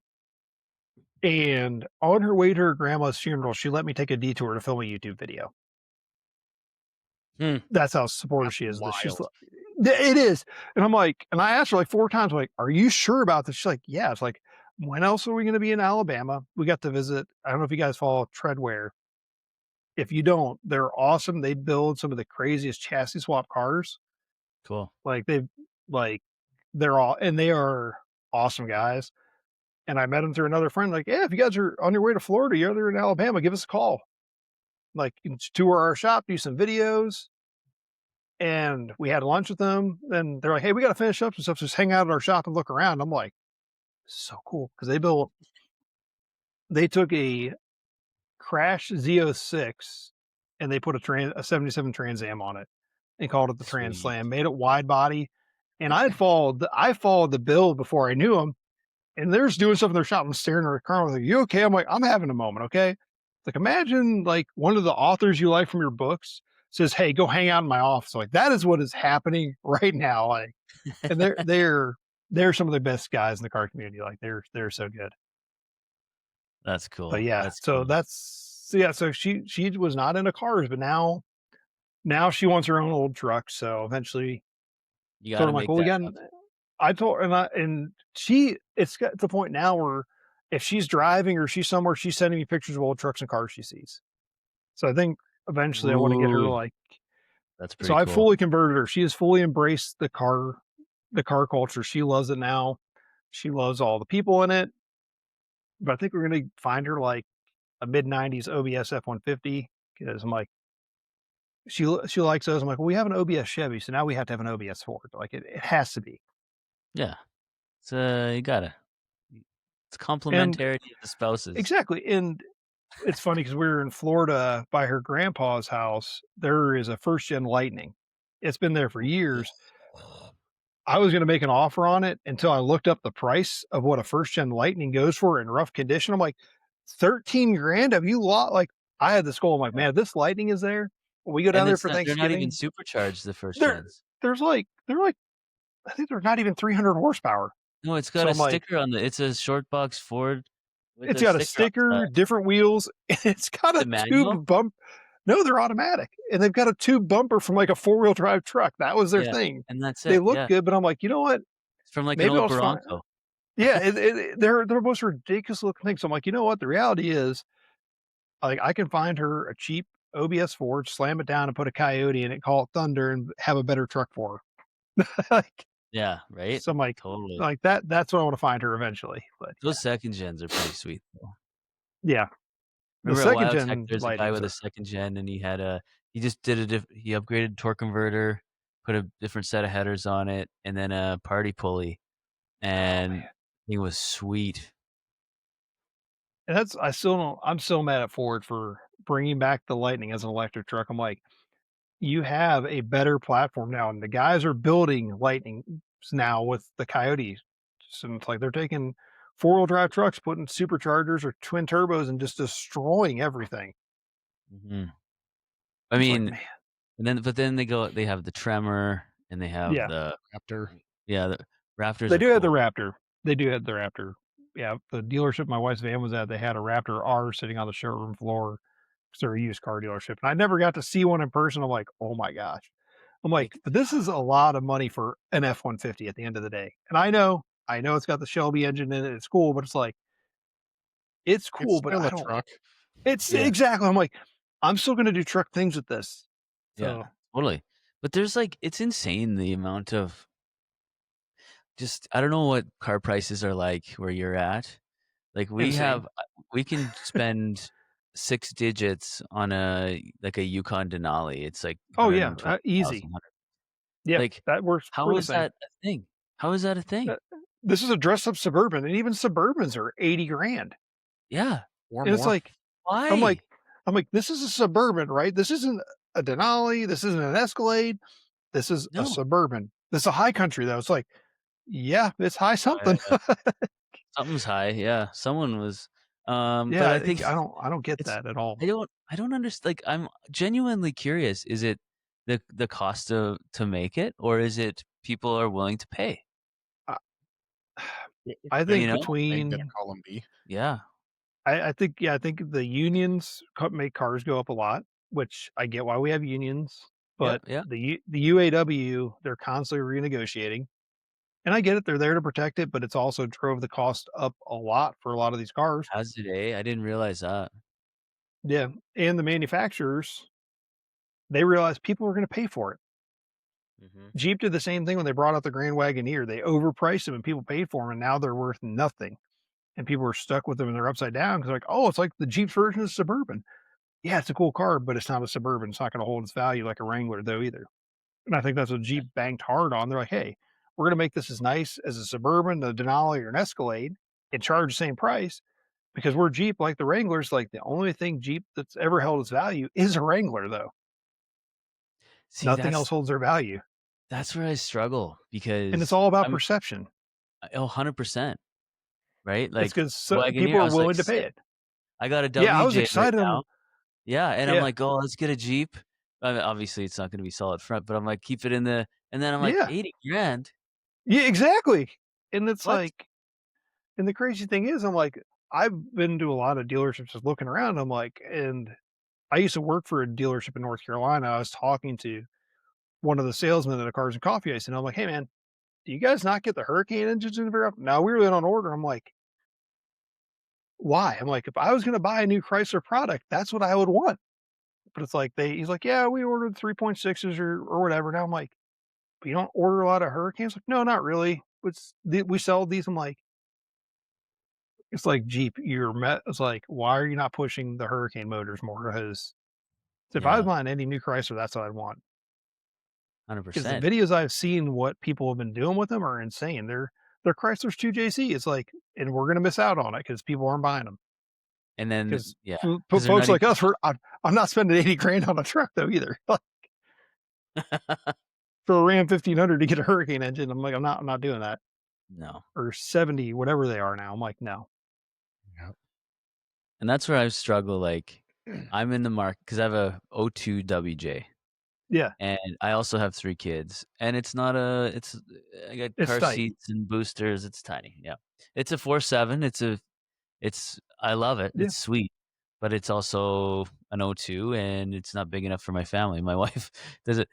And on her way to her grandma's funeral, she let me take a detour to film a YouTube video. Hmm. That's how supportive That's she is of this. She's wild. like, it is. And I'm like, and I asked her like 4 times, like, are you sure about this? She's like, yeah. It's like, when else are we going to be in Alabama? We got to visit. I don't know if you guys follow Treadwear. If you don't, they're awesome. They build some of the craziest chassis swap cars. Cool. Like like they're all, and they are awesome guys. And I met them through another friend. Like, yeah, if you guys are on your way to Florida, you're there in Alabama, give us a call. Like, you can tour our shop, do some videos. And we had lunch with them. And they're like, hey, we got to finish up some stuff. Just hang out at our shop and look around. I'm like, so cool. Cause they took a Crash Z06 and they put a 77 Trans Am on it and called it the Trans Sweet. Slam, made it wide body. And I followed the build before I knew them. And they're just doing stuff in their shop. I'm staring at the car. I was like, you okay? I'm like, I'm having a moment. Okay. Like, imagine like one of the authors you like from your books says, hey, go hang out in my office. Like, that is what is happening right now. Like, and they're some of the best guys in the car community. Like, they're so good. That's But cool. yeah, That's so cool. so she was not into cars, but now she wants her own old truck. So eventually, You told her, gotta I'm like, make well, we that got. happen. I told her, and she, it's got to the point now where if she's driving or she's somewhere, she's sending me pictures of old trucks and cars she sees. So I think eventually I want to get her Ooh, like. that's So pretty I cool. fully converted her. She has fully embraced the car culture. She loves it now. She loves all the people in it. But I think we're gonna find her like a mid '90s OBS F-150 because I'm like, she likes those. I'm like, well, we have an OBS Chevy, so now we have to have an OBS Ford. Like it has to be. Yeah. You gotta. It's And complementarity of the spouses. exactly. And it's funny because we were in Florida by her grandpa's house. There is a first gen Lightning. It's been there for years. I was going to make an offer on it until I looked up the price of what a first gen Lightning goes for in rough condition. I'm like, 13 grand? Have you lot? Like, I had this goal. I'm like, Yeah. man, if this Lightning is there, when we go down And there it's for not they're not even Thanksgiving, supercharged, the first there, gens. they're like, I think they're not even 300 horsepower. No, it's got So a I'm like, sticker on it's a short box Ford with it's a got a sticker on the sticker, side. different wheels, and it's got The a manual? tube bump. No, they're automatic, and they've got a tube bumper from like a 4-wheel drive truck. That was their Yeah, thing. and that's They it, look yeah. good, but I'm like, you know what? It's from, like, an Maybe old I'll just find. Bronco. Yeah, they're most ridiculous looking things. So I'm like, you know what? The reality is, like, I can find her a cheap OBS Ford, slam it down, and put a Coyote in it, call it Thunder, and have a better truck for her. Like, Yeah, right? so I'm Totally. like that. That's what I want to find her eventually. But yeah, Those second gens are pretty sweet, though. yeah. The Remember at second WyoTech, gen there's a guy Lightnings with a are. second gen, and he just did he upgraded torque converter, put a different set of headers on it, and then a party pulley, Oh and man, he was sweet. and that's I still don't. I'm still mad at Ford for bringing back the Lightning as an electric truck. I'm like, you have a better platform now, and the guys are building Lightnings now with the Coyotes. So it's like they're taking 4-wheel drive trucks, putting superchargers or twin turbos, and just destroying everything. Mhm. I It's like, mean, man, but then they have the Tremor, and they have yeah, the Raptor. yeah, the Raptors they are do have the cool. Raptor. They do have the Raptor. Yeah, the dealership my wife's van was at, they had a Raptor R sitting on the showroom floor. 'Cause they're a used car dealership, and I never got to see one in person. I'm like, oh my gosh. I'm They like, but this is a lot of money for an F-150 at the end of the day. And I know it's got the Shelby engine in it. It's cool, but it's like It's It's cool, but still I a don't. truck. It's Yeah. exactly. I'm like, I'm still gonna do truck things with this. Yeah, So totally. But there's like it's insane the amount of just I don't know what car prices are like where you're at. Like insane. we can spend 6 digits on a like a Yukon Denali. It's like Oh yeah, easy. 120,000. Yeah, Like, that works. We're how the is same. that a thing? How is that a thing? Uh, this is a dress up Suburban, and even Suburbans are 80 grand. Yeah. Or And it's more. like, I'm like, Why? I'm like, this is a Suburban, right? This isn't a Denali. This isn't an Escalade. This is a No. Suburban. This is a high country though. It's like, yeah, it's high Uh, something. something's high. Yeah. Someone was but Yeah, I think I don't get it's that at all. I don't understand. Like I'm genuinely curious. Is it the cost to make it or is it people are willing to pay? I If I they You think know? they get a between column B. Yeah. I think yeah, I think the unions make cars go up a lot, which I get why we have unions, Yeah, but yeah. the UAW, they're constantly renegotiating. And I get it, they're there to protect it, but it's also drove the cost up a lot for a lot of these cars. Has it, eh? I didn't realize that. Yeah, and the manufacturers, they realized people were gonna pay for it. Mhm. Jeep did the same thing when they brought out the Grand Wagoneer. They overpriced them and people paid for them, and now they're worth nothing. And people are stuck with them and they're upside down because like, oh, it's like the Jeep's version of Suburban. Yeah, it's a cool car, but it's not a Suburban. It's not going to hold its value like a Wrangler, though, either. And I think that's what Jeep banked hard on. They're like, hey, we're going to make this as nice as a Suburban, a Denali, or an Escalade and charge the same price because we're Jeep like the Wranglers. Like the only thing Jeep that's ever held its value is a Wrangler, though. See, Nothing else holds their value. that's where I struggle And it's because all about I'm perception. 100%, right? It's Like because people Wagoneer, I are was like, willing to pay "Sick." it. I got a Yeah, I was WJ right excited. now. Yeah, and I'm Yeah, like, "Oh, let's get a Jeep." I mean, obviously, it's not gonna be solid front, but I'm like, "Keep it in the" and then I'm like, yeah, 80 grand. yeah, exactly. And it's What? like, and the crazy thing is, I'm like, I've been to a lot of dealerships just looking around. I'm like, and I used to work for a dealership in North Carolina. I was talking to one of the salesmen at a Cars and Coffee Ice, and I'm like, "Hey, man, do you guys not get the Hurricane engines in very often?" "No, we were in on order." I'm like, "Why?" I'm like, "If I was gonna buy a new Chrysler product, that's what I would want." But it's like he's like, "Yeah, we ordered 3.6s or whatever." Now I'm like, "But you don't order a lot of Hurricanes?" Like, "No, not really. We sell these." I'm like, it's like Jeep. It's like, why are you not pushing the Hurricane motors more? Because if I was Yeah, buying any new Chrysler, that's what I'd want. Because the 100%. videos I've seen, what people have been doing with them are insane. They're Chrysler's 2JC. It's like, and we're gonna miss out on it because people aren't buying them. And then Because yeah, because 'cause they're folks not like even us, I'm not spending 80 grand on a truck though either. For a Ram 1500 to get a Hurricane engine, I'm like, I'm not doing that. No. Or 70, whatever they are now. I'm like, no. Yep. And that's where I struggle, like, I'm in the market because I have a '02 WJ. Yeah, And I also have 3 kids, and it's not a it's I got it's car tight. seats and boosters, it's tiny, yeah. It's a 4.7, it's I love it, Yeah. it's sweet, but it's also an '02, and it's not big enough for my family. My wife does it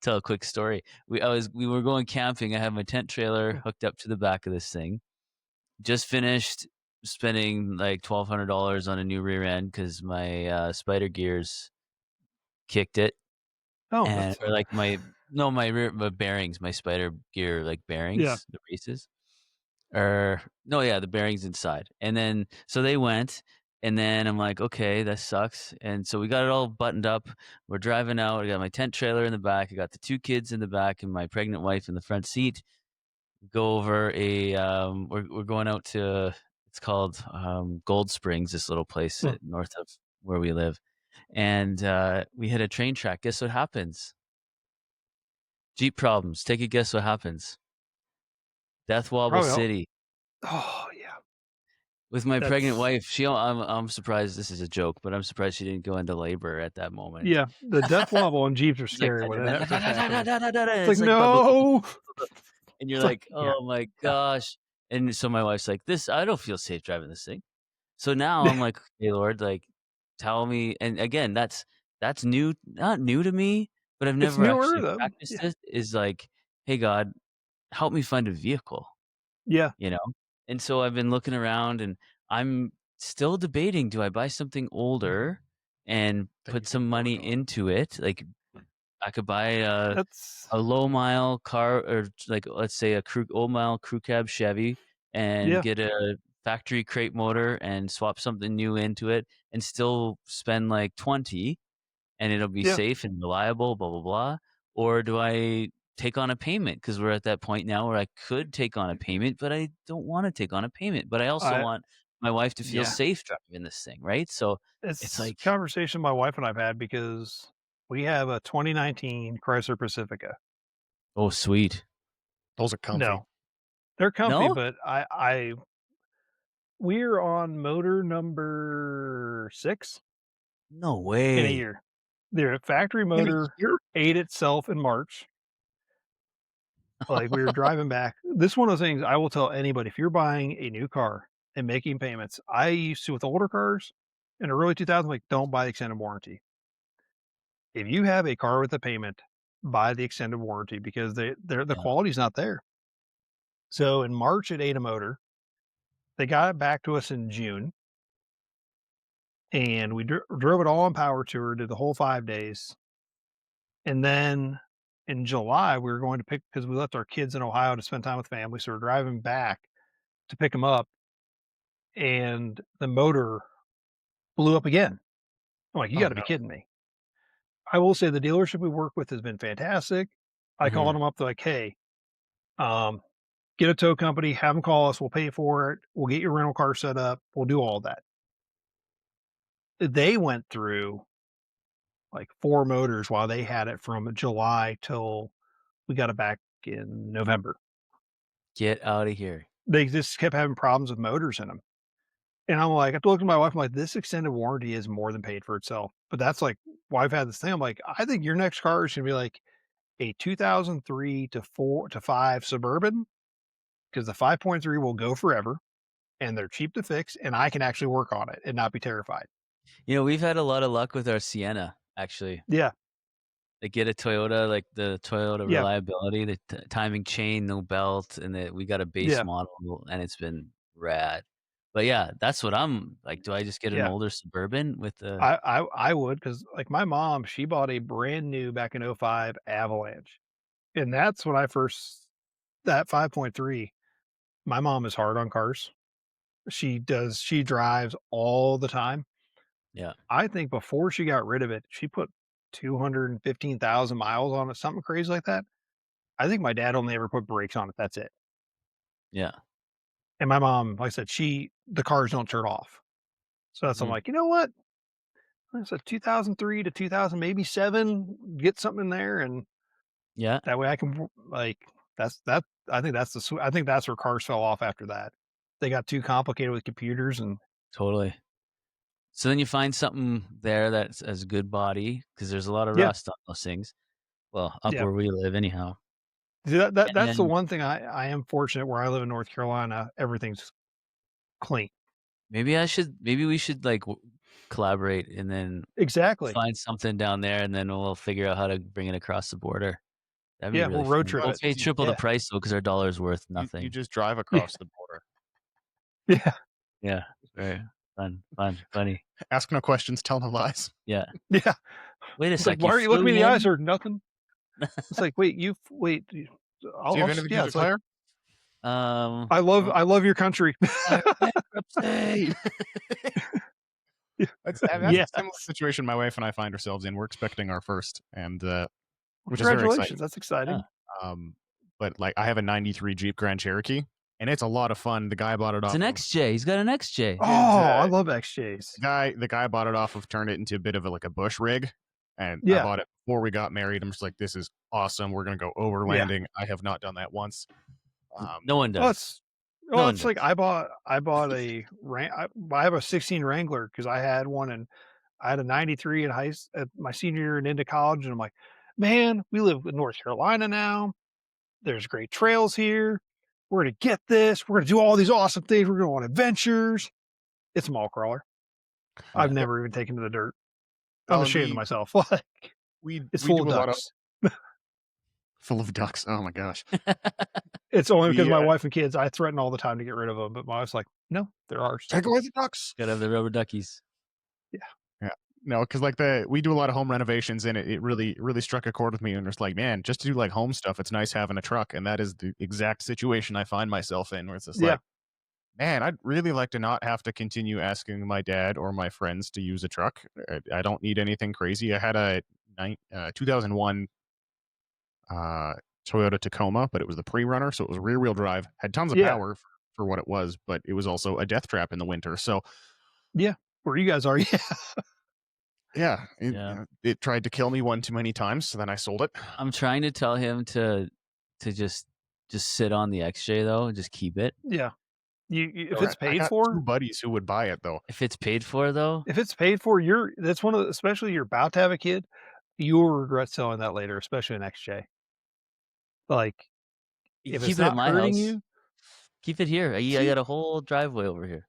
tell a quick story. We were going camping, I have my tent trailer hooked up to the back of this thing, just finished spending, like, $1,200 on a new rear end because my, Spider gears kicked it. Oh, And that's or like my bearings, my spider gear, like, yeah. bearings, the races, or no, yeah, the bearings inside, and then so they went, and then I'm like, "Okay, that sucks," and so we got it all buttoned up, we're driving out, I got my tent trailer in the back, I got the 2 kids in the back and my pregnant wife in the front seat, go over we're going out to it's called, Gold Springs, this little place, Huh. north of where we live, and, we hit a train track, guess what happens? Jeep problems. Take a guess what happens. Death Wobble Probably. City. Oh, yeah. With my pregnant That's wife, I'm surprised this is a joke, but I'm surprised she didn't go into labor at that moment. yeah. The death wobble and Jeeps are It's like scary when that stuff happens. da-da-da-da-da-da-da-da, It's like, it's like blah, blah, blah, blah, no. blah, blah, and you're It's like, like, yeah, "Oh my yeah. gosh." And so my wife's like, "This I don't feel safe driving this thing." So now I'm like, "Hey, Lord, like, tell me." And again, that's new not new to me, but I've It's never newer actually though. practiced Yeah. it, is like, "Hey, God, help me find a vehicle." Yeah. You know? And so I've been looking around, and I'm still debating, do I buy something older and That you put can some work money on. into it? Like, I could buy That's a low mile car, or like, let's say, a old mile crew cab Chevy, and yeah. get a factory crate motor and swap something new into it, and still spend like 20, and it'll be Yeah. safe and reliable, blah blah blah. Or do I take on a payment, because we're at that point now where I could take on a payment, but I don't want to take on a payment, but I also I want my wife to feel yeah. safe driving this thing, right? So it's It's like, a conversation my wife and I've had because we have a 2019 Chrysler Pacifica. oh sweet. Those are comfy. No, they're comfy, No, but we're on motor number 6 no in a way. year. Their factory In a motor year? ate itself in March. Like, we were driving back. This is one of those things I will tell anybody, if you're buying a new car and making payments, I used to with older cars in the early 2000s, like, don't buy the extended warranty. If you have a car with a payment, buy the extended warranty because the Yeah, quality's not there. So in March, it ate a motor. They got it back to us in June, and we drove it all on power tour, did the whole 5 days. And then in July, we were going to pick because we left our kids in Ohio to spend time with family. So we're driving back to pick them up, and the motor blew up again. I'm like, you Oh got to be no. kidding me. I will say the dealership we work with has been fantastic. I hmm, called them up, they're like, hey, um, get a tow company, have them call us, we'll pay for it, we'll get your rental car set up, we'll do all that. They went through like 4 motors while they had it from July till we got it back in November. get out of here. They just kept having problems with motors in them. And I'm like, I looked at my wife, I'm like, this extended warranty is more than paid for itself. But that's like why I've had this thing. I'm like, I think your next car is gonna be like a 2003 to 4 to 5 Suburban because the 5.3 will go forever and they're cheap to fix and I can actually work on it and not be terrified. We've had a lot of luck with our Sienna, actually. Yeah. They get a Toyota, like the Toyota Yeah. reliability, the timing chain, no belt, and that we got a base Yeah. model, and it's been rad. But yeah, that's what I'm like. Do I just get an Yeah. older Suburban with the? I would because like my mom, she bought a brand new back in '05 Avalanche. And that's when I first that 5.3. My mom is hard on cars. She drives all the time. Yeah, I think before she got rid of it, she put 215,000 miles on it, something crazy like that. I think my dad only ever put brakes on it, that's it. yeah. And my mom, like I said, the cars don't turn off. So that's I'm Mhm. like, "You know what? I said 2003 to 2000, maybe 7, get something in there, and Yeah, that way I can like that. I think that's I think that's where cars fell off after that. They got too complicated with computers and totally. So then you find something there that's as good body, because there's a lot of yeah, rust on those things. Well, up yeah. where we live, anyhow. See, And that's the then one thing I am fortunate where I live in North Carolina. Everything's clean. maybe we should like collaborate, and then Exactly. find something down there, and then we'll figure out how to bring it across the border. That'd be Yeah, we'll really road fun. trip We'll But it. pay you, triple the Yeah, price though, because our dollar's worth you nothing. just drive yeah, across the border. yeah, Yeah, very fun, funny. Ask no questions, tell no lies. Yeah. yeah. Wait a It's like, sec, you why are you looking flew me in the eyes in? or nothing? It's like, wait, Do you have anything to yeah. It's like declare? Well, I love your country. file bankruptcy. That's a Yeah. similar situation my wife and I find ourselves in. We're expecting our first, and which is very exciting. Congratulations. That's Yeah. exciting. Um, but like I have a '93 Jeep Grand Cherokee, and it's a lot of fun. The guy bought it It's off an of XJ. He's got an XJ. Oh, his I love XJs. the guy bought it off of turned it into a bit of like a bush rig, and I Yeah. bought it before we got married. I'm just like, this is awesome. We're gonna go Yeah. overlanding. I have not done that once. No one Well, does. No well, one it's like does. I bought I have a 16 Wrangler because I had one and I had a 93 in at my senior year and into college. And I'm like, man, we live in North Carolina now. There's great trails here. We're going to get this. We're going to do all these awesome things. We're going to go on adventures. It's a mall crawler. I've Yeah. never even taken to the dirt. I'm Well, ashamed of myself. Like, it's we full do of a lot of ducks. full of ducks. Oh my gosh. It's only because my Yeah. wife and kids, I threaten all the time to get rid of them, but my wife's like, "No, they're ours." Take away the ducks. Gotta have the rubber duckies. Yeah. Yeah. No, because like we do a lot of home renovations, and it really struck a chord with me. And it's like, man, just to do like home stuff, it's nice having a truck, and that is the exact situation I find myself in, where it's just Yeah. like, man, I'd really like to not have to continue asking my dad or my friends to use a truck. I don't need anything crazy. I had a 2001 Toyota Tacoma, but it was the pre-runner, so it was rear-wheel drive. Had tons of Yeah. power for what it was, but it was also a death trap in the winter. So Yeah. Where you guys are, yeah. yeah, Yeah. it tried to kill me one too many times, so then I sold it. I'm trying to tell him to just sit on the XJ though, just keep it. Yeah. You if So it's I paid got for, 2 buddies who would buy it though. If it's paid for though, if it's paid for, that's one of the, especially you're about to have a kid, you will regret selling that later, especially an XJ. Like, you if keep it's it at not my hurting house. you, Keep it here. I See? got a whole driveway over here.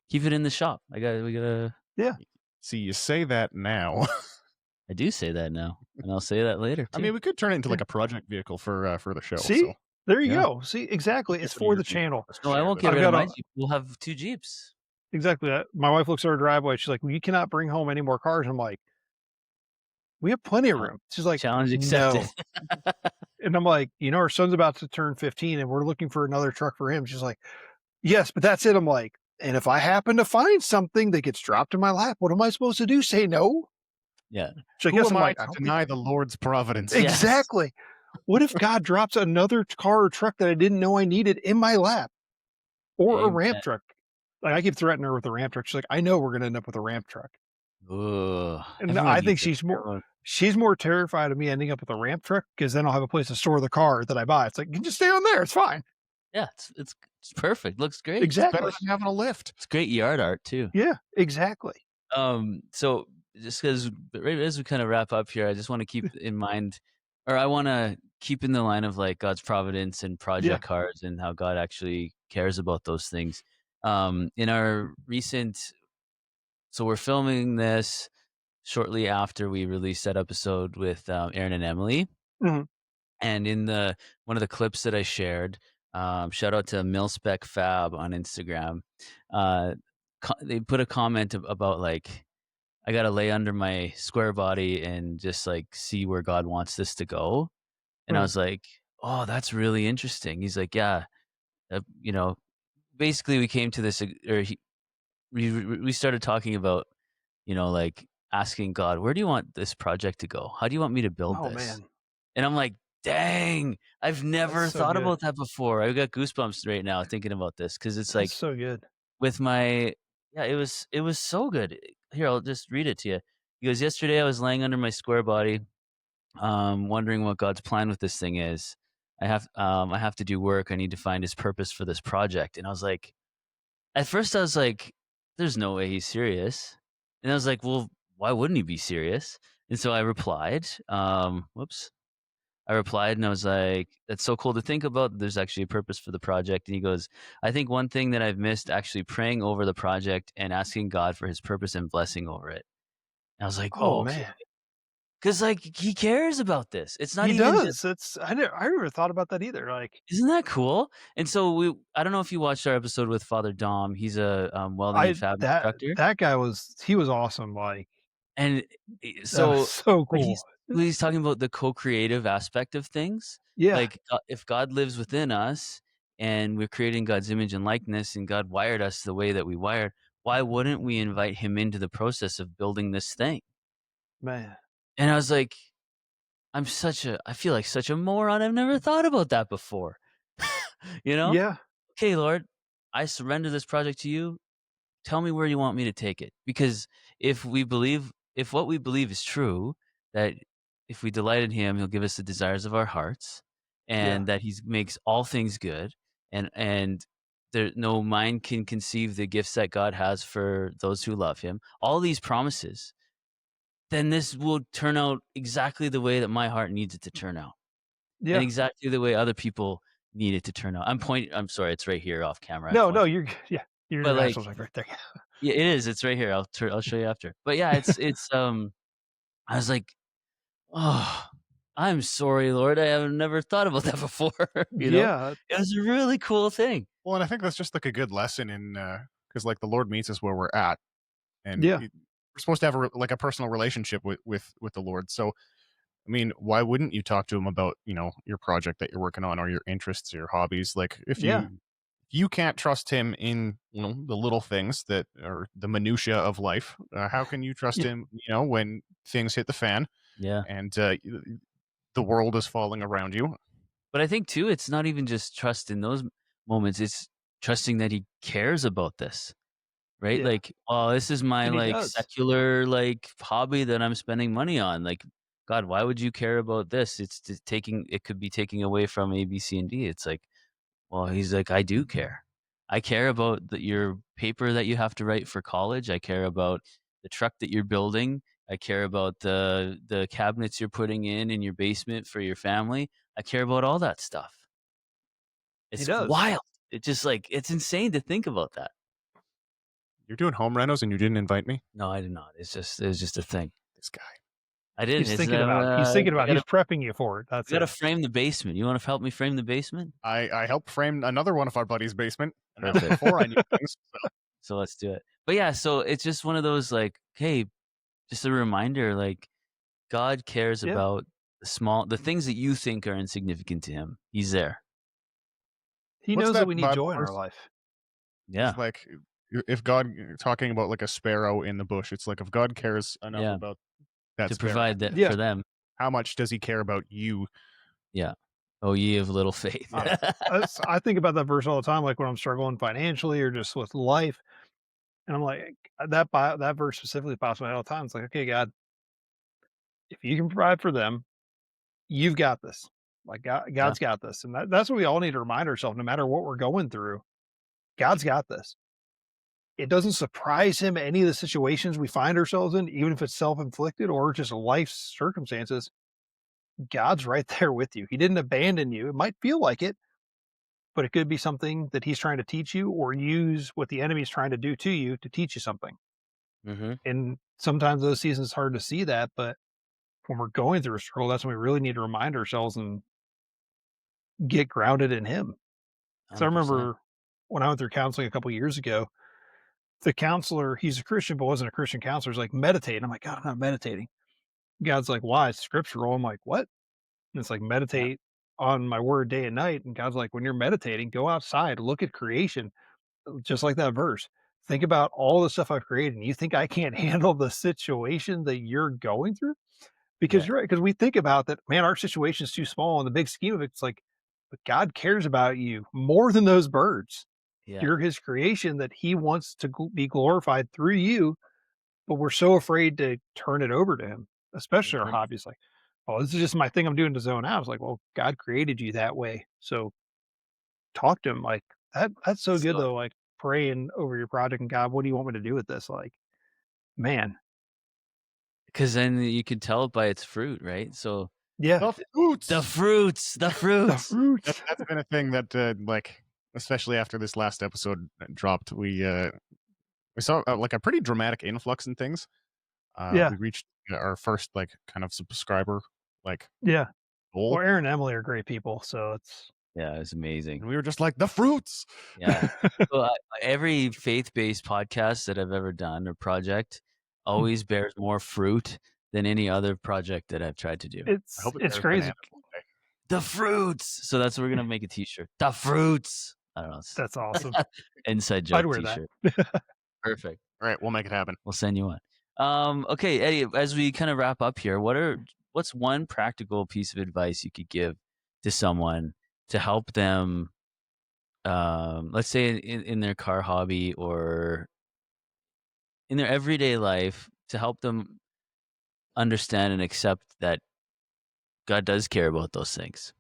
Keep it in the shop. We gotta. See, you say that now. I do say that now, and I'll say that later I too. mean, we could turn it into like a project vehicle for the show. See? So There you Yeah. go. See, exactly. It's Tiffany for or the Jeep, channel. let's No, I share won't this. get I've rid of got my a- Jeep. We'll have 2 Jeeps. Exactly. My wife looks at her driveway. She's like, "Well, you cannot bring home any more cars." I'm like, "We have plenty of room." She's like, Challenge accepted. "No." And I'm like, "Our son's about to turn 15 and we're looking for another truck for him." She's like, "Yes, but that's it." I'm like, "And if I happen to find something that gets dropped in my lap, what am I supposed to do? Say no?" Yeah. So I Who guess am I'm I like, to "I'll deny the Lord's providence? Yes. exactly. What if God drops another car or truck that I didn't know I needed in my lap, or a Amen. ramp truck?" Like, I keep threatening her with a ramp truck. She's like, "I know we're gonna end up with a ramp truck." Ugh, And everyone I needs think it. she's more terrified of me ending up with a ramp truck, because then I'll have a place to store the car that I buy. It's like, you can just stay on there. It's fine. Yeah, it's perfect. Looks great. Better Exactly. than having a lift. It's great yard art too. Yeah, exactly. So just because right as we kind of wrap up here, I just want to keep in mind, or I want to keep in the line of like God's providence and project cars and how God actually cares about those things. In our recent, so we're filming this shortly after we released that episode with Aaron and Emily. Mhm. And in one of the clips that I shared, shout out to Milspec Fab on Instagram. They put a comment about like, I got to lay under my square body and just like see where God wants this to go. And I Mhm. was like, oh, that's really interesting. He's like, yeah, basically we came to this, we started talking about, like asking God, where do you want this project to go? How do you want me to build Oh, this? man. And I'm like, dang, I've never That's so thought good. about that before. I got goosebumps right now thinking about this because it's like That's so good. with my, yeah, it was so good. Here, I'll just read it to you. He goes, yesterday I was laying under my square body, wondering what God's plan with this thing is. I have to do work. I need to find his purpose for this project. And I was like, at first I was like, there's no way he's serious. And I was like, well, why wouldn't he be serious? And so I replied, I replied and I was like, that's so cool to think about. There's actually a purpose for the project. And he goes, I think one thing that I've missed actually praying over the project and asking God for his purpose and blessing over it. And I was like, Oh, okay. man. Because like he cares about this. It's not He even does. just, It's I never thought about that either. Like, isn't that cool? And so I don't know if you watched our episode with Father Dom. He's a welding and fab instructor. that guy was awesome. Like, And that so was so but cool. he's talking about the co-creative aspect of things. Yeah. Like if God lives within us and we're creating God's image and likeness and God wired us the way that we wired, why wouldn't we invite him into the process of building this thing? Man. And I was like, I feel like such a moron. I've never thought about that before. Yeah. Okay, Lord, I surrender this project to you. Tell me where you want me to take it. Because if what we believe is true, that if we delight in him, he'll give us the desires of our hearts, and that he makes all things good, and there no mind can conceive the gifts that God has for those who love him. All these promises, then this will turn out exactly the way that my heart needs it to turn out. Yeah. And exactly the way other people need it to turn out. I'm sorry, it's right here off camera. No, you're your But, like, international's like right there. yeah, it is. It's right here. I'll show you after. But yeah, it's I was like, oh, I'm sorry, Lord. I have never thought about that before. Yeah, It was a really cool thing. Well, and I think that's just like a good lesson in because like the Lord meets us where we're at, and yeah, we're supposed to have like a personal relationship with the Lord. So I mean, why wouldn't you talk to him about your project that you're working on or your interests or your hobbies? Like yeah. if you can't trust him in the little things that are the minutia of life, how can you trust Yeah, him? When things hit the fan Yeah. and the world is falling around you. But I think too, it's not even just trust in those moments. It's trusting that he cares about this, right? yeah, Like, oh, this is my and he like does. secular like hobby that I'm spending money on. Like, God, why would you care about this? It could be taking away from A, B, C, and D. It's like, well, he's like, I do care. I care about your paper that you have to write for college. I care about the truck that you're building. I care about the cabinets you're putting in your basement for your family. I care about all that stuff. He It's does. wild. It just like it's insane to think about that. You're doing home renos and you didn't invite me. No, I did not. It's just a thing. This guy. I didn't. He's It's thinking about it. He's thinking I about it. He's prepping you for it. That's gotta it. frame the basement. You want to help me frame the basement? I helped frame another one of our buddies' basement, and that was Perfect. before I knew things. So So let's do it. But yeah, so it's just one of those like, hey, just a reminder, like God cares Yeah, about the things that you think are insignificant to him. He's there. he what's knows that that we need Bible joy in our verse? life. It's Yeah. like if God talking about like a sparrow in the bush. It's like if God cares enough Yeah. about that To sparrow, provide that Yeah, for them. how much does He care about you? Yeah. Oh, ye of little faith. I, Yeah. I think about that verse all the time, like when I'm struggling financially or just with life, and I'm like that verse specifically pops in my head all the time. It's like, okay, God, if you can provide for them, you've got this. Like Yeah. God's got this, and that's what we all need to remind ourselves. No matter what we're going through, God's got this. It doesn't surprise him any of the situations we find ourselves in, even if it's self-inflicted or just life's circumstances. God's right there with you. He didn't abandon you. It might feel like it, but it could be something that he's trying to teach you or use what the enemy's trying to do to you to teach you something. Mm-hmm. And sometimes those seasons it's hard to see that, but when we're going through a struggle, that's when we really need to remind ourselves and get grounded in him. So I 100%. remember when I went through counseling a couple years ago, the counselor, he's a Christian, but wasn't a Christian counselor. He's like, meditate. I'm like, God, I'm not meditating. God's like, why? It's scriptural. I'm like, what? And it's like, Yeah. meditate on my word day and night. And God's like, when you're meditating, go outside, look at creation, just like that verse. Think about all the stuff I've created. And you think I can't handle the situation that you're going through? Because Yeah. you're right. Because we think about that, man, our situation's too small. In the big scheme of it, it's like, but God cares about you more than those birds. Yeah. You're his creation that he wants to be glorified through you, but we're so afraid to turn it over to him, especially our Mhm. hobbies. Like, oh, this is just my thing I'm doing to zone out. It's like, well, God created you that way. So talk to him like that. That's so good So though. Like praying over your project and God, what do you want me to do with this? Like, man, because then you can tell it by its fruit, right? So yeah, The fruits. the fruits, the the fruits. fruits. That's been a thing that like especially after this last episode dropped, we saw like a pretty dramatic influx in things. Yeah, We reached our first like kind of subscriber like yeah. goal, Well, Aaron and Emily are great people. So it's, Yeah, it's amazing. and we were just like the fruits. Yeah. So every faith-based podcast that I've ever done or project always bears more fruit than any other project that I've tried to do. I hope it it's bears crazy. bananas one day. The fruits. So that's what we're gonna make a T-shirt. The fruits. I don't know. It's That's awesome. inside I'd joke wear that. T-shirt. Perfect. All right, we'll make it happen. We'll send you one. Okay, Eddie. As we kind of wrap up here, what's one practical piece of advice you could give to someone to help them? Let's say in their car hobby or in their everyday life to help them understand and accept that God does care about those things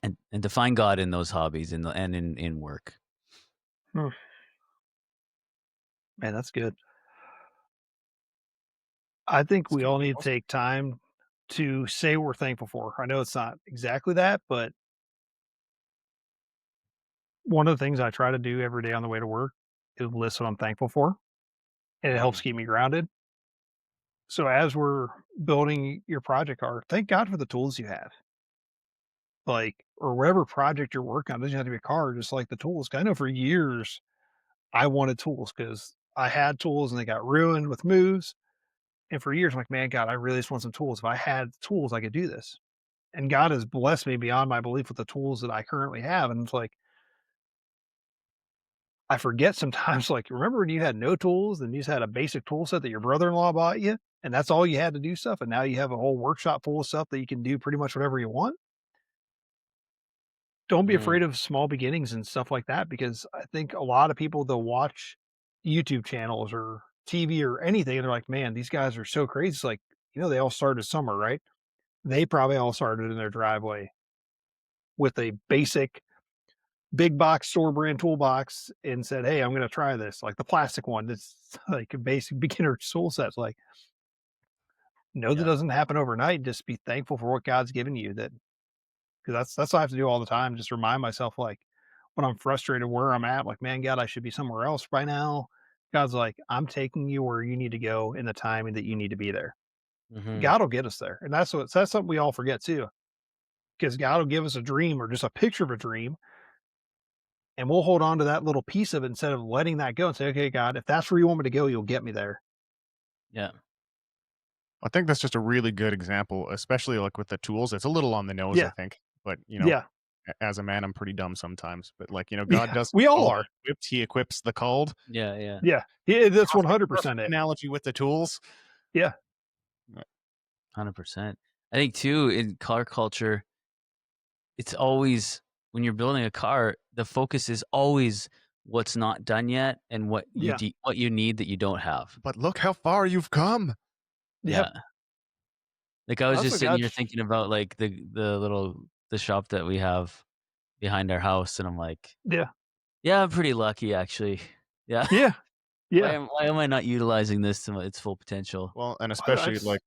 and to find God in those hobbies and in work. Hmm, man, that's good. I think It's we good. all need to take time to say what we're thankful for. I know it's not exactly that, but one of the things I try to do every day on the way to work is list what I'm thankful for, and it helps Mm. keep me grounded. So as we're building your project car, thank God for the tools you have. Like, or whatever project you're working on, it doesn't have to be a car, just like the tools. 'Cause I know for years I wanted tools because I had tools and they got ruined with moves. And for years, I'm like, man, God, I really just want some tools. If I had tools, I could do this. And God has blessed me beyond my belief with the tools that I currently have. And it's like, I forget sometimes, like, remember when you had no tools and you just had a basic tool set that your brother-in-law bought you, and that's all you had to do stuff, and now you have a whole workshop full of stuff that you can do pretty much whatever you want? Don't be Mhm. afraid of small beginnings and stuff like that, because I think a lot of people, they'll watch YouTube channels or TV or anything, and they're like, "Man, these guys are so crazy." It's like, they all started somewhere, right? They probably all started in their driveway with a basic big box store brand toolbox and said, "Hey, I'm gonna try this." Like the plastic one, that's like a basic beginner tool set. It's like, no, that Yeah. doesn't happen overnight. Just be thankful for what God's given you. That because that's what I have to do all the time. Just remind myself, like when I'm frustrated where I'm at, like, man, God, I should be somewhere else by now. God's like, I'm taking you where you need to go in the timing that you need to be there. Mhm. God will get us there, and that's something we all forget too. Because God will give us a dream or just a picture of a dream, and we'll hold on to that little piece of it instead of letting that go and say, "Okay, God, if that's where you want me to go, you'll get me there." Yeah. I think that's just a really good example, especially like with the tools. It's a little on the nose, I Yeah, think, but yeah, as a man, I'm pretty dumb sometimes. But like, God yeah. doesn't We all call the are. equipped; He equips the called. Yeah, yeah. Yeah, yeah. That's Perfect 100% it. analogy with the tools. Yeah, 100%. I think too in car culture, it's always when you're building a car, the focus is always what's not done yet and yeah, what you need that you don't have. But look how far you've come. yep. Yeah. Like I was That's just what sitting God. here thinking about like the shop that we have behind our house and I'm like, Yeah, yeah, I'm pretty lucky actually. Yeah. yeah, yeah. Why am I not utilizing this to its full potential? Well, and especially That's like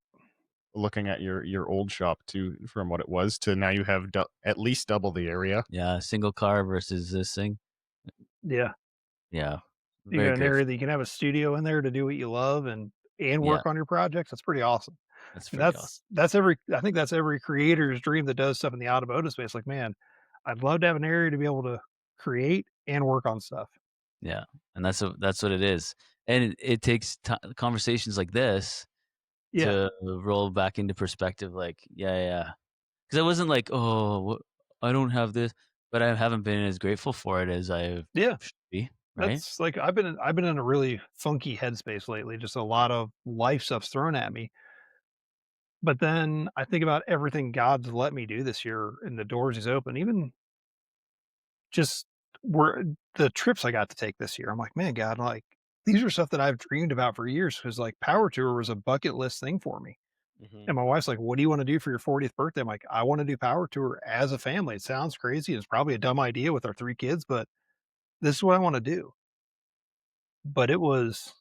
looking at your old shop too, from what it was to now, you have at least double the area. Yeah, single car versus this thing. yeah. Yeah. You Very got an area grateful. that you can have a studio in there to do what you love and Yeah, work on your projects. That's pretty awesome. that's And pretty awesome. that's every I think that's every creator's dream that does stuff in the automotive space. Like, man, I'd love to have an area to be able to create and work on stuff. Yeah, and that's what it is, and it takes conversations like this Yeah. to roll back into perspective, like, yeah, because I wasn't like, "Oh, I don't have this," but I haven't been as grateful for it as I Yeah. should be, right? That's like I've been in a really funky headspace lately. Just a lot of life stuff's thrown at me. But then I think about everything God's let me do this year and the doors he's opened, even just where the trips I got to take this year. I'm like, man, God, like these are stuff that I've dreamed about for years because like Power Tour was a bucket list thing for me. Mhm. And my wife's like, what do you want to do for your 40th birthday? I'm like, I want to do Power Tour as a family. It sounds crazy. It's probably a dumb idea with our 3 kids, but this is what I want to do. But it was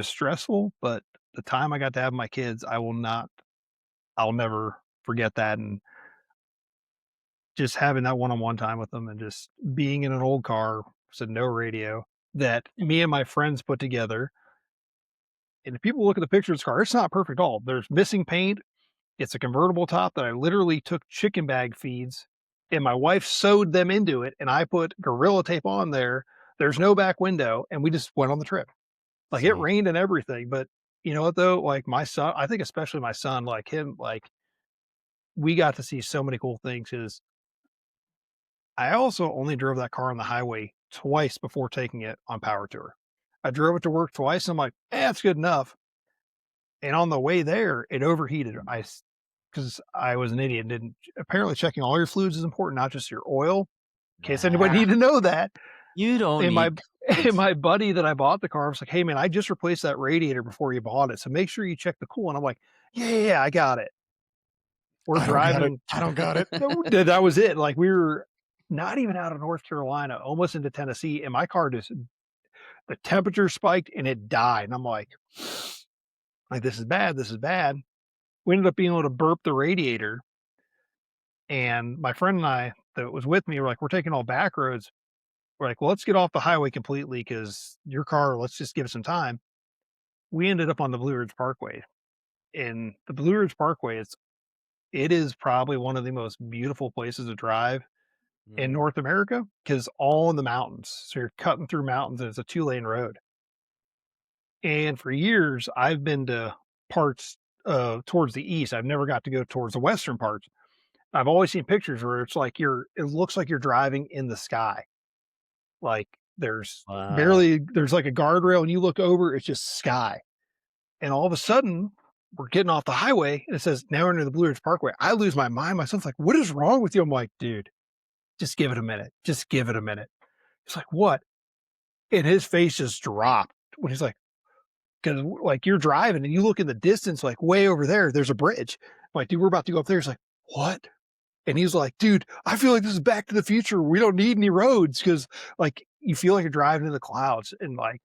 stressful, but the time I got to have my kids, I'll never forget that. And just having that one-on-one time with them and just being in an old car, so no radio, that me and my friends put together. And if people look at the picture of this car, it's not perfect at all. There's missing paint. It's a convertible top that I literally took chicken bag feeds and my wife sewed them into it, and I put Gorilla Tape on there. There's no back window, and we just went on the trip. Like, it See, rained and everything, but you know what, though? Like, my son, I think especially my son, like him, like, we got to see so many cool things. Because I also only drove that car on the highway twice before taking it on Power Tour. I drove it to work twice. I'm like, that's good enough. And on the way there, it overheated. Because I was an idiot, and didn't apparently checking all your fluids is important, not just your oil. In case anybody nah, needed to know that. you don't And my need and fluids. my buddy that I bought the car was like, "Hey man, I just replaced that radiator before you bought it, so make sure you check the coolant." I'm like, "Yeah, yeah, yeah, I got it." We're I don't got it. driving. I don't got it. No, that was it. Like, we were not even out of North Carolina, almost into Tennessee, and my car just the temperature spiked and it died. And I'm like, this is bad. This is bad. We ended up being able to burp the radiator. And my friend and I that was with me were like, we're taking all back roads. We're like, well, let's get off the highway completely because your car, let's just give it some time. We ended up on the Blue Ridge Parkway. in the Blue Ridge Parkway, it is probably one of the most beautiful places to drive in Mm. North America because all in the mountains. So you're cutting through mountains and it's a 2-lane road. And for years, I've been to parts towards the east. I've never got to go towards the western parts. I've always seen pictures where it looks like you're driving in the sky. Like Wow. there's like a guardrail and you look over, it's just sky. And all of a sudden, we're getting off the highway and it says, now we're into the Blue Ridge Parkway. I lose my mind. My son's like, what is wrong with you? I'm like, dude, just give it a minute. Just give it a minute. He's like, what? And his face just dropped when he's like, because like you're driving and you look in the distance, like way over there, there's a bridge. I'm like, dude, we're about to go up there. He's like, what? And he's like, dude, I feel like this is Back to the Future. We don't need any roads because like you feel like you're driving in the clouds. And like,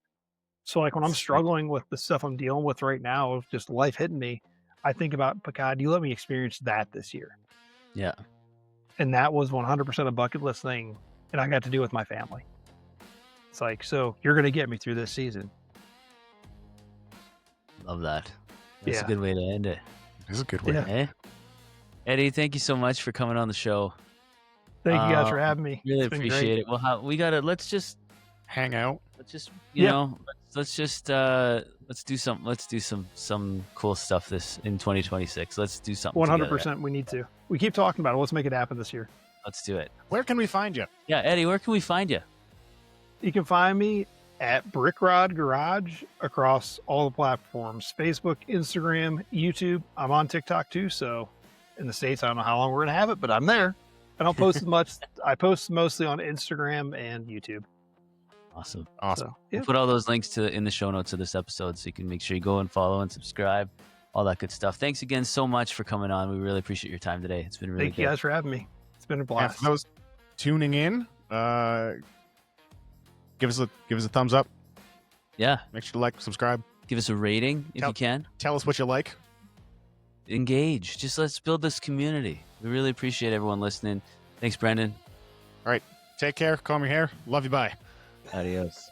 so like when I'm That's sweet. struggling with the stuff I'm dealing with right now, of just life hitting me, I think about, but God, you let me experience that this year. Yeah. And that was 100% a bucket list thing. And I got to do with my family. It's like, so you're going to get me through this season. Love that. That's a Yeah. good way to end it. This is a good way. Yeah. Hey, Eddie, thank you so much for coming on the show. Thank you guys for having me. Really It's been great. appreciate it. Well, we gotta let's just Hang out. you Yeah. know let's do some cool stuff this in 2026. Let's do something. 100% we need to. We keep talking about it. Let's make it happen this year. Let's do it. Where can we find you? Yeah, Eddie, where can we find you? You can find me at Brickrod Garage across all the platforms: Facebook, Instagram, YouTube. I'm on TikTok too. So in the States, I don't know how long we're going to have it, but I'm there. I don't post as much. I post mostly on Instagram and YouTube. Awesome. Awesome. So, yeah. We'll put all those links in the show notes of this episode, so you can make sure you go and follow and subscribe, all that good stuff. Thanks again so much for coming on. We really appreciate your time today. It's been really Thank good. you guys for having me. It's been a And blast. for those tuning in, give us a thumbs up. Yeah, Make sure to like, subscribe. give us a rating if Tell- you can. Tell us what you like. Engage. Just let's build this community. We really appreciate everyone listening. Thanks, Brendan. Take care. Comb your hair. Love you. Bye. Adios.